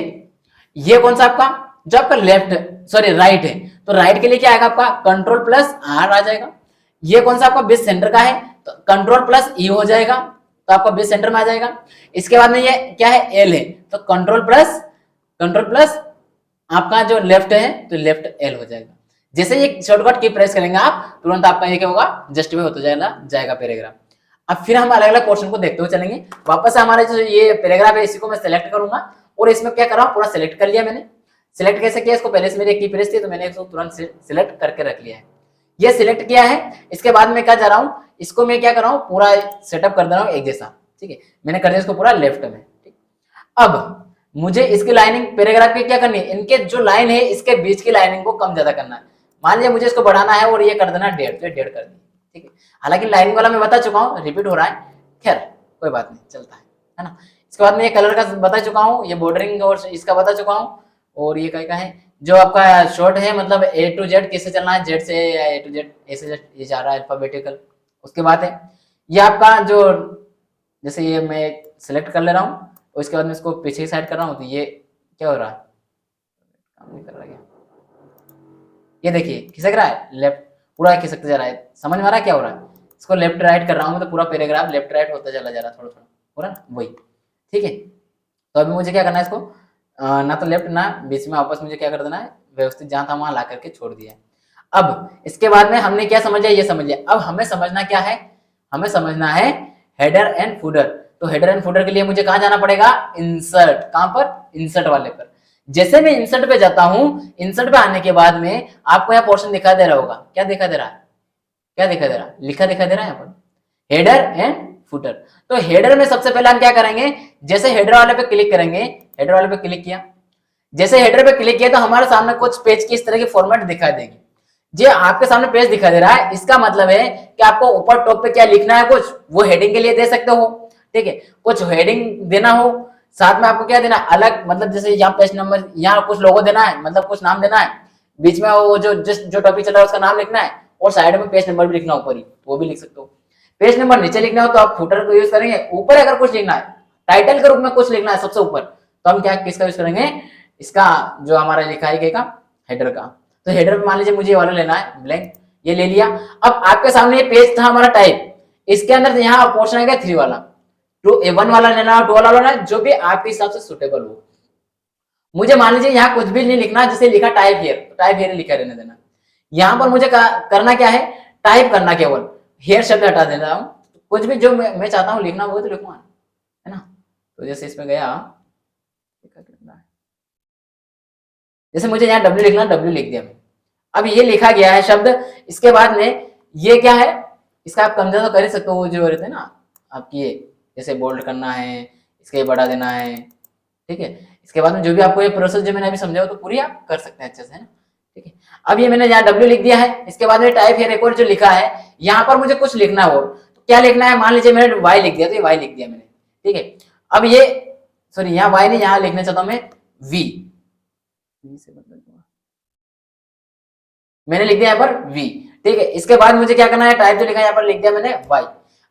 ये कौन सा आपका, जो आपका लेफ्ट सॉरी राइट है, तो राइट के लिए क्या आएगा आपका, कंट्रोल प्लस आर आ जाएगा। ये कौन सा आपका बीच सेंटर का है, तो कंट्रोल प्लस ई हो जाएगा, तो आपका बीच सेंटर में आ जाएगा। इसके बाद में ये क्या है, एल है, तो कंट्रोल प्लस आपका जो लेफ्ट है तो लेफ्ट एल हो जाएगा। जैसे ये शॉर्टकट की प्रेस करेंगे आप, तुरंत आपका ये क्या होगा, जस्टिफाई होता जाएगा पैराग्राफ। अब फिर हम अलग अलग पोर्शन को देखते हुए चलेंगे। वापस हमारे जो ये पैराग्राफ है इसी को मैं सिलेक्ट करूंगा, और इसमें क्या कर रहा हूँ, पूरा सिलेक्ट कर लिया मैंने। सिलेक्ट कैसे किया, इसको पहले से मेरी की प्रेस थी तो मैंने इसको तुरंत सिलेक्ट करके रख लिया है। ये सिलेक्ट किया है, इसके बाद में क्या जा रहा हूँ, इसको मैं क्या कर रहा हूँ, पूरा सेटअप कर दे रहा हूँ एक जैसा। ठीक है, मैंने कर दिया इसको पूरा लेफ्ट में। ठीक, अब मुझे इसकी लाइनिंग पैराग्राफ की क्या करनी है, इनके जो लाइन है इसके बीच की लाइनिंग को कम ज्यादा करना है। मान लिया मुझे इसको बढ़ाना है और ये कर देना 1.5, तो 1.5 कर दी। ठीक है, हालांकि लाइनिंग वाला मैं बता चुका हूँ, रिपीट हो रहा है, खैर कोई बात नहीं, चलता है ना। इसके बाद में ये कलर का बता चुका हूँ, ये बॉर्डरिंग और इसका बता चुका हूँ, और ये क्या है, जो आपका शॉर्ट है मतलब A to Z कैसे चलना है, जेड से या A to Z, A से Z ये जा रहा है अल्फाबेटिकल। उसके बाद है ये आपका जो, जैसे ये मैं सिलेक्ट कर ले रहा हूँ और इसके बाद में इसको पीछे की साइड कर रहा हूँ, तो ये क्या हो रहा है, काम नहीं कर रहा है, ये देखिए खिसक रहा है, लेफ्ट पूरा खिसकते जा रहा है। समझ में आ रहा है क्या हो रहा है, इसको लेफ्ट राइट कर रहा हूँ तो पूरा पैराग्राफ लेफ्ट राइट होता चला जा रहा है, थोड़ा थोड़ा हो रहा है वही। ठीक है, तो अभी मुझे क्या करना है, इसको ना तो लेफ्ट ना बीच में, वापस मुझे क्या कर देना है, व्यवस्थित जहां था वहां ला करके छोड़ दिया है। अब इसके बाद में हमने क्या समझ लिया, ये समझ लिया। अब हमें समझना क्या है, हमें समझना है हेडर एंड फुटर। तो हेडर एंड फुटर के लिए मुझे कहां जाना पड़ेगा, इंसर्ट। कहां पर, इंसर्ट वाले पर। जैसे मैं इंसर्ट पे जाता हूं, इंसर्ट पे आने के बाद में आपको यहाँ पोर्शन दिखाई दे रहा होगा, क्या दिखाई दे रहा है, क्या दिखाई दे रहा है, लिखा दिखाई दे रहा है यहाँ पर, हेडर एंड फुटर। तो हेडर में सबसे पहले हम क्या करेंगे, जैसे हेडर वाले पे क्लिक करेंगे, हेडर वाले पे क्लिक किया, जैसे हेडर पे क्लिक किया तो हमारे सामने कुछ पेज की इस तरह की फॉर्मेट दिखाई देगी। जो आपके सामने पेज दिखाई दे रहा है, इसका मतलब है कि आपको ऊपर टॉप पे क्या लिखना है, कुछ वो हेडिंग के लिए दे सकते हो। ठीक है, कुछ हेडिंग देना हो, साथ में आपको क्या देना अलग, मतलब जैसे यहाँ पेज नंबर, यहाँ कुछ लोगो देना है, मतलब कुछ नाम देना है, बीच में वो जो टॉपिक चल रहा है उसका नाम लिखना है, और साइड में पेज नंबर भी लिखना ऊपर ही, वो भी लिख सकते हो। पेज नंबर नीचे लिखना हो तो आप फुटर को यूज करेंगे, ऊपर अगर कुछ लिखना है टाइटल के रूप में कुछ लिखना है सबसे ऊपर, तो हम क्या किसका यूज करेंगे, इसका जो हमारा लिखाई का हेडर का। तो हेडर पे मान लीजिए मुझे ये वाला लेना है ब्लैंक, ये ले लिया। अब आपके सामने ये पेज था हमारा टाइप, इसके अंदर यहाँ पोर्शन है 3 वाला, टू 1 वाला लेना, 2 वाला लेना, जो भी आपके हिसाब से सुटेबल हो। मुझे मान लीजिए यहाँ कुछ भी नहीं लिखना, जैसे लिखा टाइप हियर, तो टाइप हियर लिखा रहने देना। यहाँ पर मुझे करना क्या है, टाइप करना, केवल हेयर शब्द हटा देना हूँ, कुछ भी जो मैं चाहता हूँ लिखना वो तो लिखूंगा, है ना। तो जैसे इसमें गया, जैसे मुझे यहाँ W लिखना, W लिख दिया। अब ये लिखा गया है शब्द, इसके बाद में ये क्या है, इसका आप कम ज्यादा कर ही सकते हो, वो जो रहते हैं ना आपकी, ये जैसे बोल्ड करना है, इसके बढ़ा देना है, ठीक है। इसके बाद में जो भी आपको ये प्रोसेस जो मैंने अभी समझाया तो पूरी आप कर सकते हैं अच्छे से, है ना, ठीक है। अब ये मैंने यहाँ W लिख दिया है, इसके बाद में टाइप है रिकॉर्ड जो लिखा है, यहाँ पर मुझे कुछ लिखना है, और तो क्या लिखना है, मान लीजिए मैंने Y लिख दिया, तो ये Y लिख दिया मैंने, ठीक है। अब ये सॉरी यहाँ Y नहीं, यहाँ लिखना चाहता हूँ मैं V से मैंने लिख दिया यहाँ पर V, ठीक है। इसके बाद मुझे क्या करना है, टाइप जो लिखा है यहाँ पर लिख दिया मैंने Y।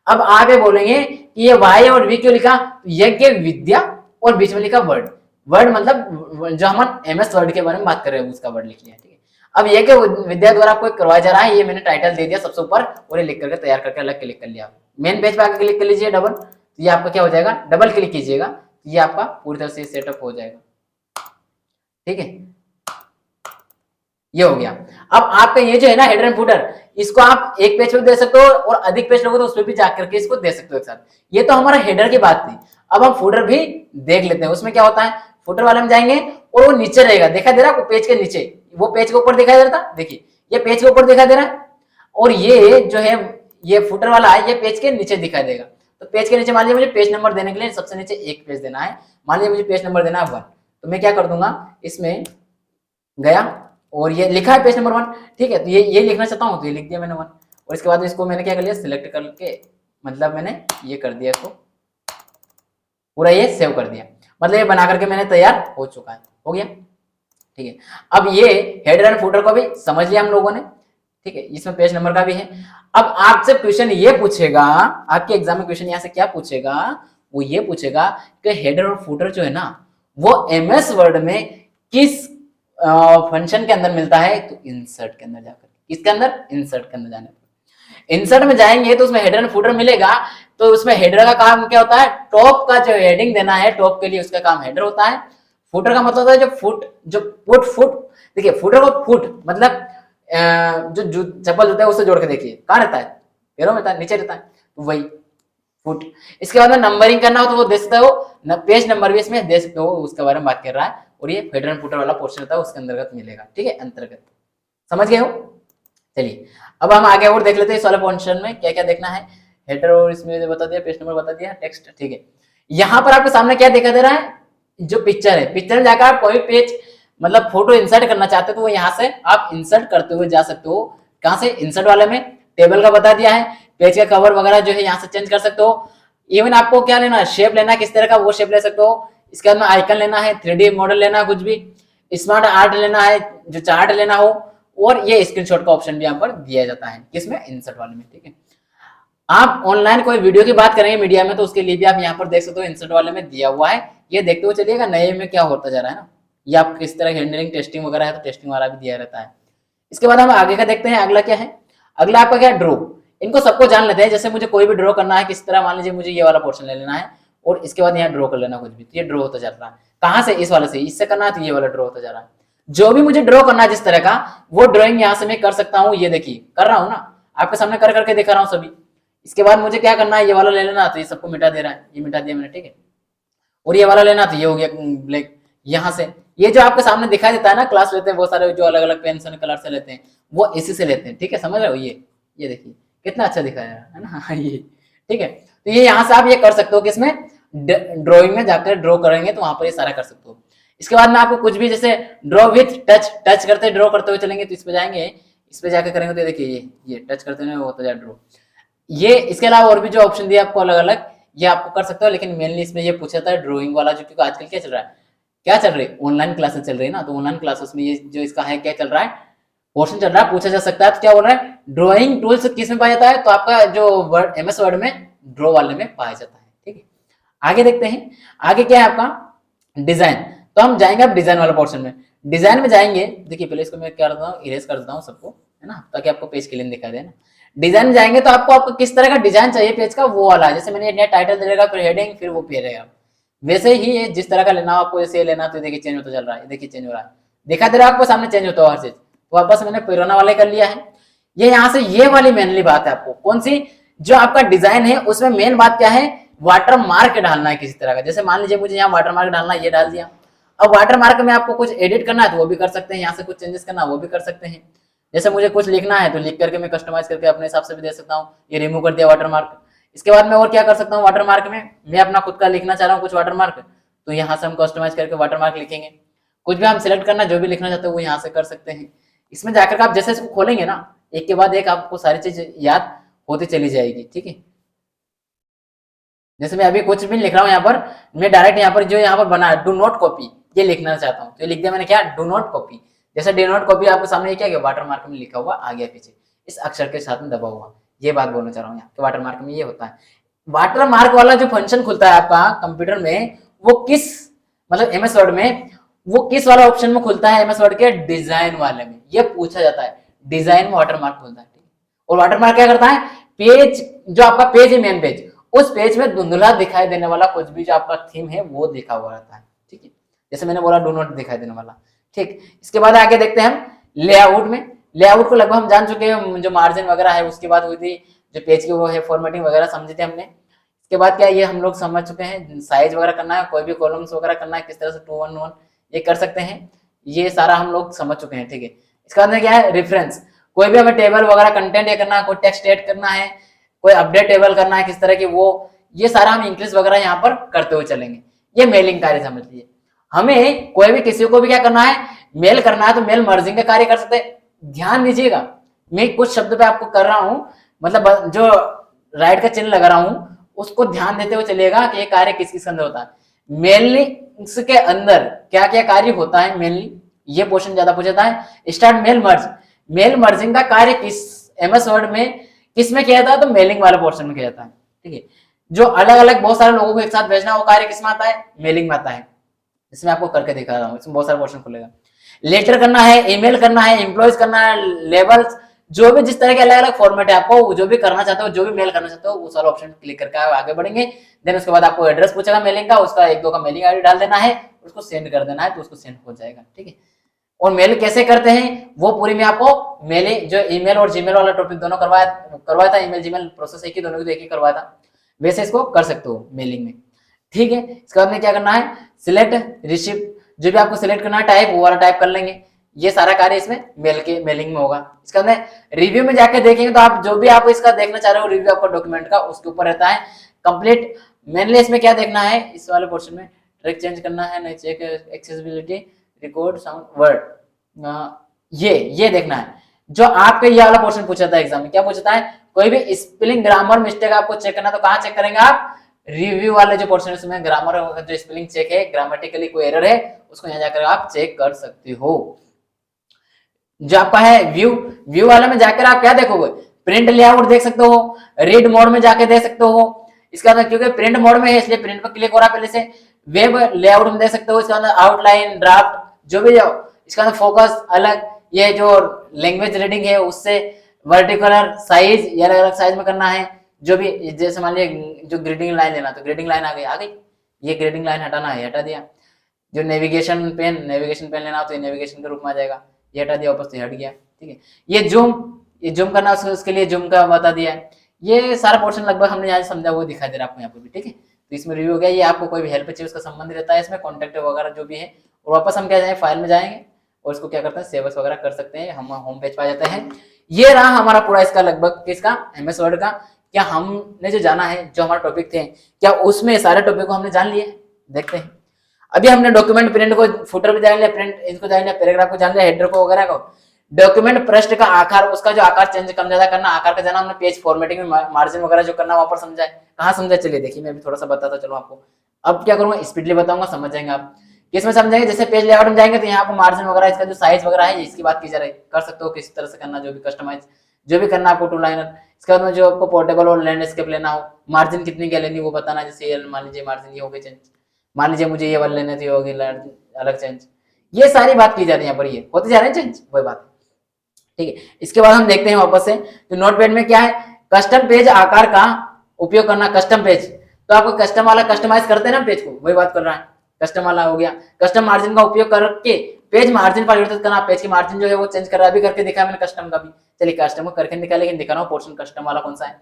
अब आप ये बोलेंगे कि ये Y और V क्यों लिखा, यज्ञ विद्या और बीच में लिखा वर्ड, वर्ड मतलब जो हम MS वर्ड के बारे में बात कर रहे हैं उसका वर्ड लिख लिया, ठीक है। अब ये कि विद्या द्वारा आपको करवाया जा रहा है, ये मैंने टाइटल दे दिया सबसे ऊपर, और ये लिख करके तैयार करके अलग क्लिक कर लिया। मेन पेज पे आके क्लिक कर लीजिए डबल, तो ये आपका क्या हो जाएगा, डबल क्लिक कीजिएगा, तो ये आपका पूरी तरह से सेटअप हो जाएगा, ठीक है। ये हो गया। अब आपका ये जो है ना हेडर एंड फुटर, इसको आप एक पेज पे दे सकते हो, और अधिक पेज लोगे तो उस पर भी जाकर के इसको दे सकते हो एक साथ। ये तो हमारा हेडर की बात थी। अब हम फुटर भी देख लेते हैं, उसमें क्या होता है। फुटर वाले में जाएंगे और वो नीचे रहेगा, दिखाई दे रहा है पेज के नीचे, वो पेज के ऊपर दिखाई दे रहा था, देखिए ये पेज के ऊपर दिखाई दे रहा है, और ये जो है ये फुटर वाला है, ये पेज के नीचे दिखाई देगा। तो पेज के नीचे मान लीजिए मुझे पेज नंबर देने के लिए सबसे नीचे एक पेज देना है, मान लीजिए मुझे पेज नंबर देना है 1, तो मैं क्या कर दूंगा, इसमें गया और ये लिखा है पेज नंबर 1, ठीक है। तो ये लिखना चाहता हूँ, तो ये लिख दिया मैंने 1, और इसके बाद इसको मैंने क्या कर लिया, सिलेक्ट करके, मतलब मैंने ये कर दिया, इसको पूरा ये सेव कर दिया, मतलब ये बना करके मैंने तैयार हो चुका है, हो गया, ठीक है। अब ये हेडर एंड फुटर को भी समझ लिया हम लोगों ने, ठीक है। इसमें पेज नंबर का भी है। अब आपसे क्वेश्चन ये पूछेगा, आपके एग्जाम में क्वेश्चन यहाँ से क्या पूछेगा, वो ये पूछेगा कि हेडर और फुटर जो है ना वो MS वर्ड में किस फंक्शन के अंदर मिलता है, तो इंसर्ट के अंदर जाकर, किसके अंदर, इंसर्ट के अंदर जाने पर। इंसर्ट में जाएंगे तो उसमें हेडर एंड फुटर मिलेगा, तो उसमें हेडर का काम क्या होता है, टॉप का जो हेडिंग देना है, टॉप के लिए उसका काम हेडर होता है। फुटर का मतलब होता है जो फुट, जो फुट, देखिए फुटर को फुट मतलब जो चप्पल होता है उससे जोड़ के देखिए, कहाँ रहता है, पैरों में रहता है, नीचे रहता है, तो वही फुट। इसके बाद में नंबरिंग करना हो तो वो दे सकते हो, पेज नंबर भी इसमें दे सकते हो, उसके बारे में बात कर रहा है, और ये हेडर एंड फुटर वाला पोर्शन होता है उसके अंतर्गत मिलेगा, ठीक है, अंतर्गत, समझ गए हो। चलिए अब हम आगे और देख लेते हैं इस वाले पोर्शन में क्या क्या देखना है। हेडर और इसमें बता दिया, पेज नंबर बता दिया, टेक्स्ट, ठीक है। यहाँ पर आपके सामने क्या दिखा दे रहा है, जो पिक्चर है, पिक्चर में जाकर आप कोई पेज मतलब फोटो इंसर्ट करना चाहते हो तो वो यहाँ से आप इंसर्ट करते हुए जा सकते हो। कहाँ से, इंसर्ट वाले में टेबल का बता दिया है, पेज का कवर वगैरह जो है यहाँ से चेंज कर सकते हो। इवन आपको क्या लेना है, शेप लेना है किस तरह का, वो शेप ले सकते हो। इसके बाद में आइकन लेना है, 3D मॉडल लेना है, कुछ भी स्मार्ट आर्ट लेना है, जो चार्ट लेना हो, और ये स्क्रीनशॉट का ऑप्शन भी यहाँ पर दिया जाता है, किसमें, इंसर्ट वाले में, ठीक है। आप ऑनलाइन कोई वीडियो की बात करेंगे मीडिया में तो उसके लिए भी आप यहाँ पर देख सकते हो, इंसर्ट वाले में दिया हुआ है, ये देखते हुए चलिएगा नए में क्या होता जा रहा है ना, ये आप किस तरह हैंडलिंग टेस्टिंग वगैरह है तो टेस्टिंग वाला भी दिया रहता है। इसके बाद हम आगे का देखते हैं, अगला क्या है, अगला आपका क्या है, ड्रॉ। इनको सबको जान लेते हैं, जैसे मुझे कोई भी ड्रॉ करना है किस तरह, मान लीजिए मुझे ये वाला पोर्शन ले लेना है और इसके बाद यहाँ ड्रॉ कर लेना कुछ भी, तो ये ड्रॉ होता जा रहा है। कहाँ से, इस वाले से, इससे करना है तो ये वाला ड्रॉ होता जा रहा है। जो भी मुझे ड्रॉ करना है जिस तरह का, वो ड्रॉइंग यहाँ से मैं कर सकता हूँ, ये देखिए कर रहा हूँ ना, आपके सामने कर करके दिखा रहा हूँ सभी। इसके बाद मुझे क्या करना है, ये वाला ले लेना, तो ये सबको मिटा दे रहा है, ये मिटा दिया मैंने, ठीक है। और ये वाला लेना तो ये हो गया ब्लैक। यहाँ से ये जो आपके सामने दिखाई देता है ना, क्लास लेते हैं बहुत सारे जो अलग अलग पेंसिल कलर से लेते हैं, वो इसी से लेते हैं, ठीक है, समझ रहे हो। ये देखिए कितना अच्छा दिखाया है ना ये, ठीक है। तो ये यहाँ से आप ये कर सकते हो कि इसमें ड्रॉइंग में जाकर ड्रॉ करेंगे तो वहां पर ये सारा कर सकते हो। इसके बाद में आपको कुछ भी जैसे ड्रॉ विथ टच करते ड्रॉ करते हुए चलेंगे, तो इस पे जाएंगे, इस पे जाकर करेंगे तो देखिए ये टच करते हुए होता जाए ड्रॉ। ये इसके अलावा और भी जो ऑप्शन दिया आपको अलग अलग, ये आपको कर सकते हो, लेकिन मेनली इसमें ये पूछा था ड्राइंग वाला, जो क्योंकि आजकल क्या चल रहा है, क्या चल रही है, ऑनलाइन क्लासेस चल रही है ना, तो ऑनलाइन क्लासेस में ये जो इसका है क्या चल रहा है, पोर्शन चल रहा है, पूछा जा सकता है। तो क्या बोल रहा है, ड्राइंग टूल्स किस में पाया जाता है, तो आपका जो वर्ड MS वर्ड में ड्रॉ वाले में पाया जाता है, ठीक है। आगे देखते हैं, आगे क्या है आपका डिजाइन। तो हम जाएंगे अब डिजाइन वाले पोर्शन में। डिजाइन में जाएंगे, देखिए पहले इसको मैं क्या करता हूँ, इरेज कर देता हूँ सबको, है ना, ताकि आपको पेज क्लीन दिखाई दे ना। डिजाइन में जाएंगे तो आपको किस तरह का डिजाइन चाहिए पेज का, वो वाला, जैसे मैंने नया टाइटल दे देगा, फिर हेडिंग, फिर वो पेज रहेगा। वैसे ही ये जिस तरह का लेना हो आपको, जैसे ये लेना, तो देखिए चेंज होता चल रहा है, देखिए चेंज हो रहा है, दिखा दे रहा है आपको सामने, चेंज होता है हर चीज। तो वापस मैंने पुराना वाले कर लिया है। ये यहाँ से ये वाली मेनली बात है आपको, कौन सी, जो आपका डिजाइन है उसमें मेन बात क्या है, वाटर मार्क डालना है किसी तरह का। जैसे मान लीजिए मुझे यहाँ वाटर मार्क डालना है, ये डाल दिया। अब वाटर मार्क में आपको कुछ एडिट करना है तो वो भी कर सकते हैं, यहाँ से कुछ चेंजेस करना है वो भी कर सकते हैं। जैसे मुझे कुछ लिखना है तो लिख करके मैं कस्टमाइज करके अपने हिसाब से भी दे सकता हूँ। ये रिमूव कर दिया वाटर मार्क। इसके बाद मैं और क्या कर सकता हूँ, वाटर मार्क में मैं अपना खुद का लिखना चाह रहा हूँ कुछ वाटर मार्क, तो यहाँ से हम कस्टमाइज करके वाटर मार्क लिखेंगे। कुछ भी हम सिलेक्ट करना, जो भी लिखना चाहते हैं वो यहाँ से कर सकते हैं। इसमें जाकर आप जैसे इसको खोलेंगे ना, एक के बाद एक आपको सारी चीज याद होती चली जाएगी, ठीक है। जैसे मैं अभी कुछ भी लिख रहा हूँ यहाँ पर, मैं डायरेक्ट यहाँ पर जो यहाँ पर बना डू नॉट कॉपी, ये लिखना चाहता हूँ, तो ये लिख दिया मैंने, क्या, डू नॉट कॉपी। जैसे डू नॉट कॉपी आपको सामने क्या वाटर मार्क में लिखा हुआ आ गया पीछे, इस अक्षर के साथ में दबा हुआ। ये बात बोलना चाह रहा हूँ यहाँ कि वाटर मार्क में ये होता है। वाटर मार्क वाला जो फंक्शन खुलता है आपका कंप्यूटर में, वो किस, मतलब एमएस वर्ड में, वो किस वाला ऑप्शन में खुलता है, एमएस वर्ड के डिजाइन वाले में। ये पूछा जाता है, डिजाइन में वाटर मार्क खुलता है। और वाटर मार्क क्या करता है, पेज, जो आपका पेज है मेन पेज, उस पेज में धुंधला दिखाई देने वाला कुछ भी जो आपका थीम है वो लिखा हुआ रहता है, ठीक है। जैसे मैंने बोला डू नॉट दिखाई देने वाला, ठीक। इसके बाद आगे देखते हैं हम लेआउट में। लेआउट को लगभग हम जान चुके हैं, जो मार्जिन वगैरह है उसकी बात हुई थी, जो पेज की वो है फॉर्मेटिंग वगैरह समझे थे हमने। इसके बाद क्या, ये हम लोग समझ चुके हैं, साइज वगैरह करना है, कोई भी कॉलम्स वगैरह करना है किस तरह से 2-1-1 ये कर सकते हैं, ये सारा हम लोग समझ चुके हैं, ठीक है। इसके बाद में क्या है, रेफरेंस, कोई भी हमें टेबल वगैरह कंटेंट ये करना है, कोई टेक्स्ट ऐड करना है, कोई अपडेट टेबल करना है किस तरह की, वो ये सारा हम इंक्रीज वगैरह यहाँ पर करते हुए चलेंगे। ये मेलिंग कार्य समझ लीजिए। हमें कोई भी किसी को भी क्या करना है, मेल करना है, तो मेल मर्जिंग का कार्य कर सकते हैं। ध्यान दीजिएगा, मैं कुछ शब्द पे आपको कर रहा हूं, मतलब जो राइट का चिन्ह लगा रहा हूं उसको ध्यान देते हुए चलिएगा कि ये कार्य किस किस के अंदर होता है। मेलिंग्स के अंदर क्या क्या कार्य होता है मेनली, ये क्वेश्चन ज्यादा पूछा जाता है। Start mail merge, mail merging का कार्य किस एमएस वर्ड में किस में किया जाता है, तो मेलिंग वाले पोर्शन में किया जाता है, ठीक है। जो अलग अलग बहुत सारे लोगों को एक साथ भेजना, वो कार्य किस में आता है, मेलिंग में आता है। इसमें आपको करके दिखा रहा हूँ, इसमें बहुत सारे क्वेश्चन खुलेगा। लेटर करना है, ईमेल करना है, एम्प्लॉयज करना है, लेबल्स, जो भी जिस तरह के अलग अलग फॉर्मेट है, आपको जो भी करना चाहते हो, जो भी मेल करना चाहते हो, उस वाला ऑप्शन क्लिक करके आप आगे बढ़ेंगे। देन उसके बाद आपको एड्रेस पूछेगा मेलिंग का, उसका 1-2 का मेलिंग आईडी डाल देना है, उसको सेंड कर देना है, तो उसको सेंड हो जाएगा, ठीक है। और मेल कैसे करते हैं वो पूरी मैं आपको मेलिंग, जो ईमेल और जीमेल वाला टॉपिक दोनों करवाया था, ईमेल जीमेल प्रोसेस एक ही, दोनों की एक ही करवाया था, वैसे इसको कर सकते हो मेलिंग में, ठीक है। इसके बाद में क्या करना है, सिलेक्ट रिसिप्ट, जो भी आपको सिलेक्ट करना है टाइप, वो वाला टाइप कर लेंगे। ये सारा कार्य इसमें मेलिंग में होगा। इसके अंदर रिव्यू में जाके देखेंगे तो आप जो भी आप इसका देखना चाह रहे हो रिव्यू आपका डॉक्यूमेंट का, उसके ऊपर रहता है कंप्लीट। मेनली इसमें क्या देखना है, इस वाले पोर्शन में ट्रैक चेंज करना है, नहीं check accessibility, record sound word, ये देखना है। जो आपके ये वाला पोर्शन पूछा था एग्जाम में, क्या पूछा था, कोई भी स्पेलिंग ग्रामर मिस्टेक आपको चेक करना, तो कहाँ चेक करेंगे आप, रिव्यू वाले जो पोर्शन है उसमें ग्रामर जो स्पेलिंग चेक है, ग्रामेटिकली कोई एरर है, उसको यहाँ जाकर आप चेक कर सकते हो। जो आपका है व्यू वाले में जाकर आप क्या देखोगे, प्रिंट लेआउट देख सकते हो, रीड मोड में जाके देख सकते हो। इसका अंदर क्योंकि प्रिंट मोड में है इसलिए प्रिंट पर क्लिक हो रहा है पहले से। वेब लेआउट में देख सकते हो, इसका अंदर आउटलाइन, ड्राफ्ट, जो भी जाओ, इसका अंदर फोकस अलग, ये जो लैंग्वेज रीडिंग है उससे वर्टिकुलर साइज, ये अलग अलग साइज में करना है। जो भी जैसे मान लिया जो ग्रीडिंग लाइन लेना, तो ग्रीडिंग लाइन आ गई, ये ग्रीडिंग लाइन हटाना है, हटा दिया। जो नेविगेशन पेन लेना हो तो ये नेविगेशन के रूप में आ जाएगा, ये हटा दिया, वापस हट गया, ठीक है। ये जूम करना उसके लिए जूम का बता दिया है। ये सारा पोर्शन लगभग हमने यहाँ समझा वो दिखाई दे रहा है आपको यहाँ पर भी, ठीक है। तो इसमें रिव्यू हो गया। ये आपको कोई भी हेल्प चाहिए उसका संबंध रहता है इसमें, कॉन्टेक्ट वगैरह जो भी है। और वापस हम क्या जाएंगे, फाइल में जाएंगे और इसको क्या करते हैं, सेवस वगैरह कर सकते हैं, हम होम पेज पा जाते हैं। ये रहा हमारा पूरा इसका लगभग किसका, एमएस वर्ड का। क्या हमने जो जाना है, जो हमारा टॉपिक थे, क्या उसमें सारे टॉपिक को हमने जान लिए, देखते हैं। अभी हमने डॉक्यूमेंट प्रिंट को, फुटर भी जान लिया, प्रिंट इसको जान लिया, पैराग्राफ को जान लिया, हेडर को वगैरह को। डॉक्यूमेंट पृष्ठ का आकार, उसका जो आकार चेंज कम ज्यादा करना, आकार का जाना हमने, पेज फॉर्मेटिंग में मार्जिन वगैरह जो करना वहां पर समझा है। कहाँ समझा, चलिए देखिए मैं भी थोड़ा सा बताता चलो आपको। अब क्या करूंगा, स्पीडली बताऊंगा, समझ जाएंगे आप। किसमें समझेंगे, जैसे पेज लेआउट में जाएंगे तो यहाँ पर मार्जिन वगैरह, इसका जो साइज वगैरह है इसकी बात की जा रही, कर सकते हो किस तरह से करना, जो भी कस्टमाइज जो भी करना आपको, टू लाइनर। उसके बाद में जो आपको पोर्टेबल और लैंडस्केप लेना हो, मार्जिन कितनी क्या लेनी वो बताना, जैसे ये मान लीजिए मार्जिन ये हो गए चेंज, मान लीजिए मुझे ये वाला लेने थे, होगी अलग चेंज, ये सारी बात की जा रही है यहाँ पर, ये होते जा रहे हैं चेंज, वही बात। ठीक है, इसके बाद हम देखते हैं वापस से जो नोटपैड में क्या है, कस्टम पेज आकार का उपयोग करना, कस्टम पेज, तो आपको कस्टम वाला कस्टमाइज करते हैं ना पेज को, वही बात कर रहा है, कस्टम वाला हो गया। कस्टम मार्जिन का उपयोग करके पेज मार्जिन परिवर्तित करना, पेज की मार्जिन जो है वो चेंज कर रहा है, अभी करके दिखा मैंने कस्टम का भी। चलिए कस्टम को करके दिखा, लेकिन दिखा रहा हूँ पोर्शन कस्टम वाला कौन सा है।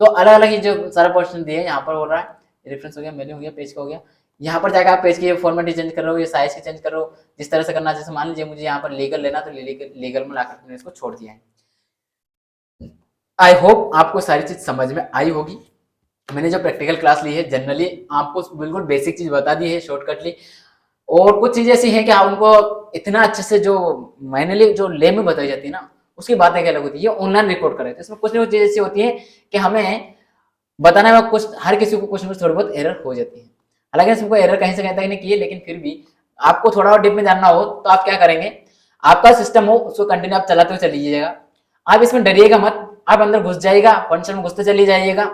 तो अलग अलग ही जो सारा पोर्शन दिए यहाँ पर हो रहा है, रेफरेंस हो गया, मेन्यू हो गया, पेज का हो गया। यहाँ पर जाकर आप पेज की फॉर्मेट चेंज कर रहे हो, ये साइज चेंज कर रहे हो, जिस तरह से करना, जैसे मान लीजिए मुझे यहाँ पर लीगल लेना, तो लीगल में लाकर मैंने इसको छोड़ दिया है। आई होप आपको सारी चीज समझ में आई होगी। मैंने जो प्रैक्टिकल क्लास ली है जनरली आपको बिल्कुल बेसिक चीज बता दी है शॉर्टकटली, और कुछ चीजें ऐसी हैं कि आप उनको इतना अच्छे से जो मैंने जो ले में बताई जाती है ना, उसकी बातें क्या अलग होती है, ऑनलाइन रिकॉर्ड कर रहे थे, इसमें कुछ ना कुछ चीजें ऐसी होती है कि हमें बताने में कुछ, हर किसी को कुछ ना कुछ थोड़ी बहुत एरर हो जाती है। हालांकि इसमें कोई एरर कहीं से कहीं तक नहीं की है, लेकिन फिर भी आपको थोड़ा और डीप में जानना हो तो आप क्या करेंगे, आपका सिस्टम हो उसको कंटिन्यू आप चलाते हुए चलिएगा, आप इसमें डरिएगा मत, आप अंदर घुस जाइएगा, फंक्शन में घुसते चली जाइएगा।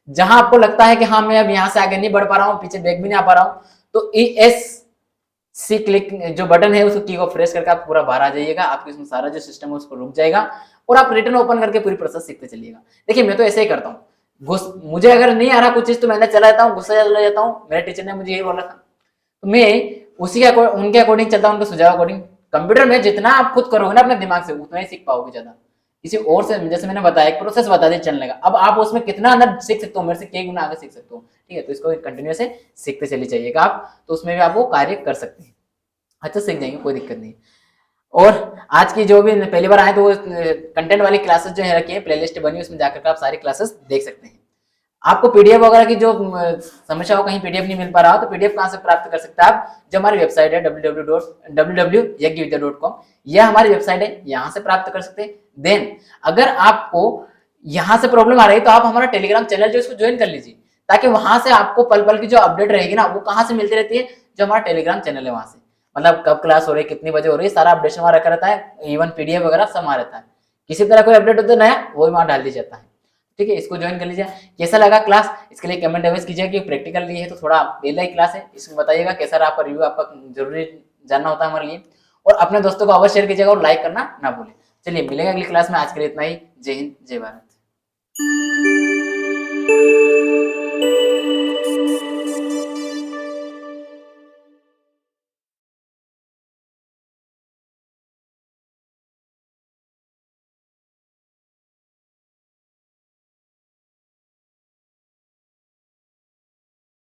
जहां आपको लगता है कि हाँ मैं अब यहाँ से आगे नहीं बढ़ पा रहा हूँ, पीछे बैक भी नहीं आ पा रहा हूँ, तो ESC क्लिक जो बटन है उसको की को प्रेस करके आप पूरा बाहर आ जाइएगा, आपके इसमें सारा जो सिस्टम है उसको रुक जाएगा, और आप रिटर्न ओपन करके पूरी प्रोसेस सीखते चलिएगा। देखिए मैं तो ऐसे ही करता हूँ, मुझे अगर नहीं आ रहा कुछ चीज तो मैंने चला जाता हूँ, गुस्सा चला जाता हूँ, मेरे टीचर ने मुझे यही बोला था, तो मैं उसी के उनके अकॉर्डिंग चलता हूँ, उनके सुझाव अकॉर्डिंग। कंप्यूटर में जितना आप खुद करोगे ना अपने दिमाग से, उतना ही सीख पाओगे ज्यादा। किसी और से, जैसे मैंने बताया एक प्रोसेस बता दी चलने का, अब आप उसमें कितना अंदर सीख सकते हो, मेरे से कई गुना आगे सीख सकते हो। ठीक है, तो इसको कंटिन्यू से सीखते चली जाइएगा आप, तो उसमें भी आप वो कार्य कर सकते हैं, अच्छा सीख जाएंगे, कोई दिक्कत नहीं। और आज की जो भी पहली बार आए तो वो कंटेंट वाली क्लासेस जो है रखी है, प्लेलिस्ट बनी, उसमें जाकर आप सारी क्लासेस देख सकते हैं। आपको पीडीएफ वगैरह की जो समस्या हो, कहीं पीडीएफ नहीं मिल पा रहा हो, तो पीडीएफ कहां से प्राप्त कर सकते हैं आप, जो हमारी वेबसाइट है www.yajnavidya.com, यह हमारी वेबसाइट है, यहां से प्राप्त कर सकते हैं। देन अगर आपको यहां से प्रॉब्लम आ रही है तो आप हमारा टेलीग्राम चैनल जो इसको ज्वाइन कर लीजिए, ताकि वहां से आपको पल पल की जो अपडेट रहेगी ना, वो कहां से मिलती रहती है, जो हमारा टेलीग्राम चैनल है वहां से, मतलब कब क्लास हो रही है, कितनी बजे हो रही है, सारा अपडेशन वहां रखा रहता है, इवन पीडीएफ वगैरह सब वहां रहता है। किसी तरह कोई अपडेट होता है नया, वो वहां डाल दिया जाता है। ठीक है, इसको ज्वाइन कर लीजिए। कैसा लगा क्लास, इसके लिए कमेंट अवेज कीजिएगा कि प्रैक्टिकल ली है तो थोड़ा पहला ही क्लास है, इसमें बताइएगा कैसा रहा आपका रिव्यू, आपका जरूरी जानना होता है हमारे लिए। और अपने दोस्तों को अवश्य शेयर कीजिएगा और लाइक करना ना भूलें। चलिए मिलेंगे अगली क्लास में, आज के लिए इतना ही। जय हिंद, जय भारत।